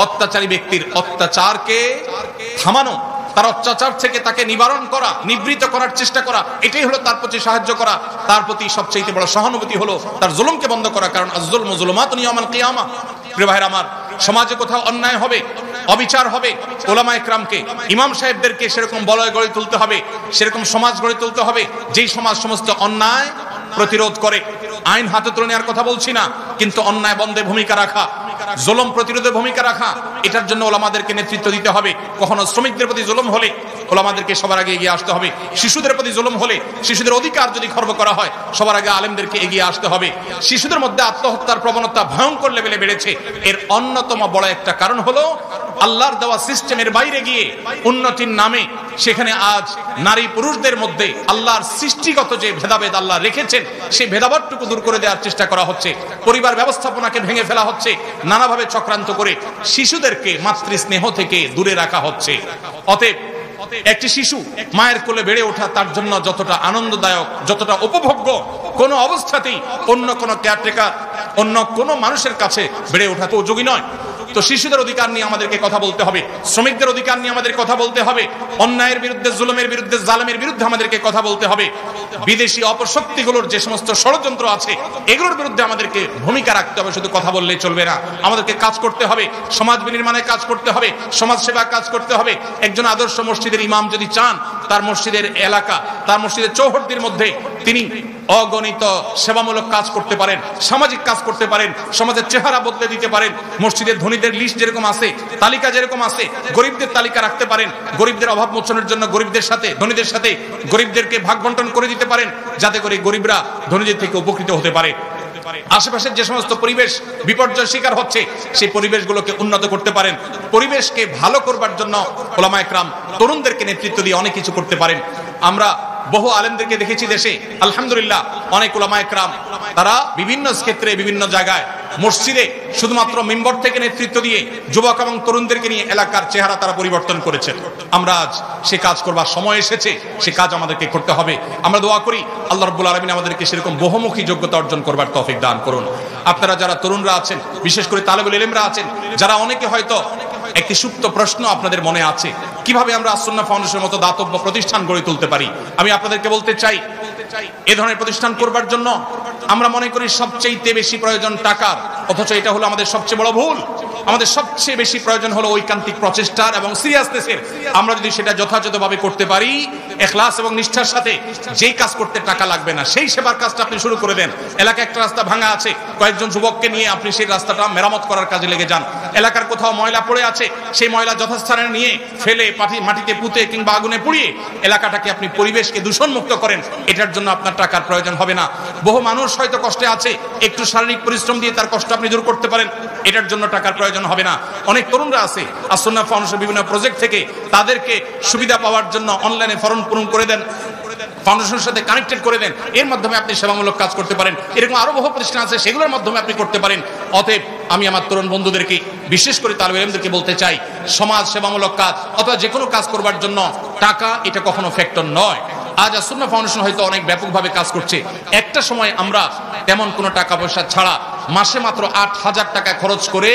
অত্যাচারী ব্যক্তির অত্যাচারকে থামানো, তার অত্যাচার থেকে তাকে নিবারণ করা, নিবৃত করার চেষ্টা করা। এটাই হলো তার প্রতি সাহায্য করা। তার প্রতি সবচেয়ে বড় সহানুভূতি হলো তার জুলুমকে বন্ধ করা, কারণ আয-যুলমু যুলুমাতুন ইয়াউমাল কিয়ামা। প্রিয় ভাইরা আমার, সমাজে কোথাও অন্যায় হবে, অবিচার হবে, ওলামা একরামকে, ইমাম সাহেবদেরকে সেরকম বলয় গড়ে তুলতে হবে, সেরকম সমাজ গড়ে তুলতে হবে যেই সমাজ সমস্ত অন্যায় প্রতিরোধ করে। আইন হাতে তুলে নেওয়ার কথা বলছি না, কিন্তু অন্যায় বন্ধে ভূমিকা রাখা, জুলুম প্রতিরোধে ভূমিকা রাখা, এটার জন্য ওলামাদেরকে নেতৃত্ব দিতে হবে। কখনো শ্রমিকদের প্রতি জুলুম হলে ওলামাদেরকে সবার আগে এগিয়ে আসতে হবে। শিশুদের প্রতি জুলুম হলে, শিশুদের অধিকার যদি খর্ব করা হয়, সবার আগে আলেমদেরকে এগিয়ে আসতে হবে। শিশুদের মধ্যে আত্মহত্যার প্রবণতা ভয়ঙ্কর লেভেলে বেড়েছে। এর অন্যতম বড় একটা কারণ হলো আল্লাহর দেওয়া সিস্টেমের বাইরে গিয়ে উন্নতির নামে সেখানে আজ নারী পুরুষদের মধ্যে আল্লাহর সৃষ্টিগত যে ভেদাভেদ আল্লাহ রেখেছেন, সেই ভেদাভেদটুকু দূর করে দেওয়ার চেষ্টা করা হচ্ছে। পরিবার ব্যবস্থাপনাকে ভেঙে ফেলা হচ্ছে, নানাভাবে চক্রান্ত করে শিশুদেরকে মাতৃস্নেহ থেকে দূরে রাখা হচ্ছে। অতএব একটি শিশু মায়ের কোলে বেড়ে ওঠা তার জন্য যতটা আনন্দদায়ক, যতটা উপভোগ্য, কোনো অবস্থাতেই অন্য কোনো কেয়ারটেকার, অন্য কোনো মানুষের কাছে বেড়ে ওঠা তো উপযোগী নয়। তো শিশুদের অধিকার নিয়ে আমাদেরকে কথা বলতে হবে, শ্রমিকদের অধিকার নিয়ে আমাদের কথা বলতে হবে, অন্যায়ের বিরুদ্ধে, জুলুমের বিরুদ্ধে, জালেমের বিরুদ্ধে আমাদেরকে কথা বলতে হবে। বিদেশি অপশক্তিগুলোর যে সমস্ত ষড়যন্ত্র আছে, এগুলোর বিরুদ্ধে আমাদেরকে ভূমিকা রাখতে হবে। শুধু কথা বললেই চলবে না, আমাদেরকে কাজ করতে হবে, সমাজ বিনির্মাণে কাজ করতে হবে, সমাজ সেবা কাজ করতে হবে। একজন আদর্শ মসজিদের ইমাম যদি চান তার মসজিদের এলাকা, তার মসজিদের চৌহদ্দির মধ্যে তিনি অগণিত সেবামূলক কাজ করতে পারেন, সামাজিক কাজ করতে পারেন, সমাজের চেহারা বদলে দিতে পারেন। মসজিদের ধনীদের লিস্ট যেরকম আছে, তালিকা যেরকম আছে, গরিবদের তালিকা রাখতে পারেন। গরিবদের অভাব মোচনের জন্য গরিবদের সাথে, ধনীদের সাথে গরিবদেরকে ভাগ বন্টন করে দিতে পারেন, যাতে করে গরিবরা ধনীদের থেকে উপকৃত হতে পারে। আশেপাশের যে সমস্ত পরিবেশ বিপর্যয় শিকার হচ্ছে, সেই পরিবেশগুলোকে উন্নত করতে পারেন। পরিবেশকে ভালো করবার জন্য ওলামা একরাম তরুণদেরকে নেতৃত্ব দিয়ে অনেক কিছু করতে পারেন। আমরা বহু আলেমদেরকে দেখেছি দেশে, আলহামদুলিল্লাহ, অনেক ওলামা একরাম তারা বিভিন্ন ক্ষেত্রে, বিভিন্ন জায়গায়, মসজিদে শুধুমাত্র মিম্বর থেকে নেতৃত্ব দিয়ে যুবক এবং তরুণদেরকে নিয়ে এলাকার চেহারা তারা পরিবর্তন করেছেন। আমরা আজ সে কাজ করবার সময় এসেছে, সে কাজ আমাদেরকে করতে হবে। আমরা দোয়া করি আল্লাহ রাব্বুল আলামিন আমাদেরকে সেরকম বহুমুখী যোগ্যতা অর্জন করবার তৌফিক দান করুন। আপনারা যারা তরুণরা আছেন, বিশেষ করে তালেবুল ইলমরা আছেন, যারা অনেকে হয়তো একটি সুপ্ত প্রশ্ন আপনাদের মনে আছে, কিভাবে আমরা আস-সুন্নাহ ফাউন্ডেশনের মতো দাতব্য প্রতিষ্ঠান গড়ে তুলতে পারি। আমি আপনাদেরকে বলতে চাই, এ ধরনের প্রতিষ্ঠান করবার জন্য আমরা মনে করি সবচেয়ে বেশি প্রয়োজন টাকার, অথচ এটা হলো আমাদের সবচেয়ে বড় ভুল। আমাদের সবচেয়ে বেশি প্রয়োজন হলো ঐকান্তিক প্রচেষ্টার এবং সিরিয়াসনেসের। আমরা যদি সেটা যথাযথভাবে করতে পারি, ইখলাস এবং নিষ্ঠার সাথে, যেই কাজ করতে টাকা লাগবে না সেই সেবার কাজটা আপনি শুরু করে দেন। এলাকায় একটা রাস্তা ভাঙা আছে, কয়েকজন যুবককে নিয়ে আপনি সেই রাস্তাটা মেরামত করার কাজে লেগে যান। এলাকার কোথাও ময়লা পড়ে আছে, সেই ময়লা যথাস্থানে নিয়ে ফেলে মাটিতে পুঁতে কিংবা আগুনে পুড়িয়ে এলাকাটাকে আপনি পরিবেশকে দূষণমুক্ত করেন। এটার জন্য আপনার টাকার প্রয়োজন হবে না। বহু মানুষ হয়তো কষ্টে আছে, একটু শারীরিক পরিশ্রম দিয়ে তার কষ্ট আপনি দূর করতে পারেন, এটার জন্য টাকার প্রয়োজন হবে না। অনেক তরুণরা আছে, আস-সুন্নাহ ফাউন্ডেশন বিভিন্ন প্রজেক্ট থেকে তাদেরকে সুবিধা পাওয়ার জন্য অনলাইনে ফর্ম পূরণ করে দেন, ফাউন্ডেশনের সাথে কানেক্টেড করে দেন, এর মাধ্যমে আপনি সেবামূলক কাজ করতে পারেন। এরকম আরো বহু প্রতিষ্ঠান আছে, সেগুলোর মাধ্যমে আপনি করতে পারেন। অতএব আমি আমার তরুণ বন্ধুদেরকে, বিশেষ করে তালিবে ইলমদেরকে বলতে চাই, সমাজ সেবামূলক কাজ অথবা যে কোনো কাজ করবার জন্য টাকা এটা কখনো ফ্যাক্টর নয়। আজ আস-সুন্নাহ ফাউন্ডেশন হয়তো অনেক ব্যাপকভাবে কাজ করছে, একটা সময় আমরা তেমন কোনো টাকা পয়সা ছাড়া মাসে মাত্র 8,000 টাকা খরচ করে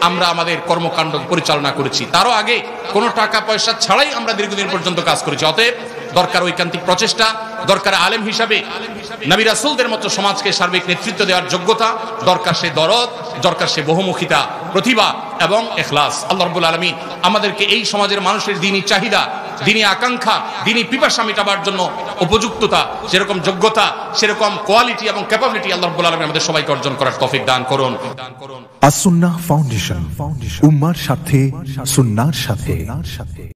আমরা আমাদের কর্মকাণ্ড পরিচালনা করেছি। তারও আগে কোনো টাকা পয়সা ছাড়াই আমরা দীর্ঘদিন পর্যন্ত কাজ করেছি। অতএব দরকার ঐকান্তিক প্রচেষ্টা, দরকার আলেম হিসাবে নবী রাসূলদের মতো সমাজকে সার্বিক নেতৃত্ব দেওয়ার যোগ্যতা, দরকার সে দরদ, দরকার সে বহুমুখিতা, প্রতিভা এবং ইখলাস। আল্লাহ রাব্বুল আলামিন আমাদেরকে এই সমাজের মানুষের দ্বীনি চাহিদা, দ্বীনি আকাঙ্ক্ষা, দ্বীনি পিপাসা মেটাবার জন্য উপযুক্ততা, যেরকম যোগ্যতা সেরকম কোয়ালিটি এবং ক্যাপাবিলিটি আল্লাহ রাব্বুল আলামিন আমাদের সবাইকে অর্জন করার তৌফিক দান করুন। আস-সুন্নাহ ফাউন্ডেশন, উম্মাহর সাথে, সুন্নাহর সাথে।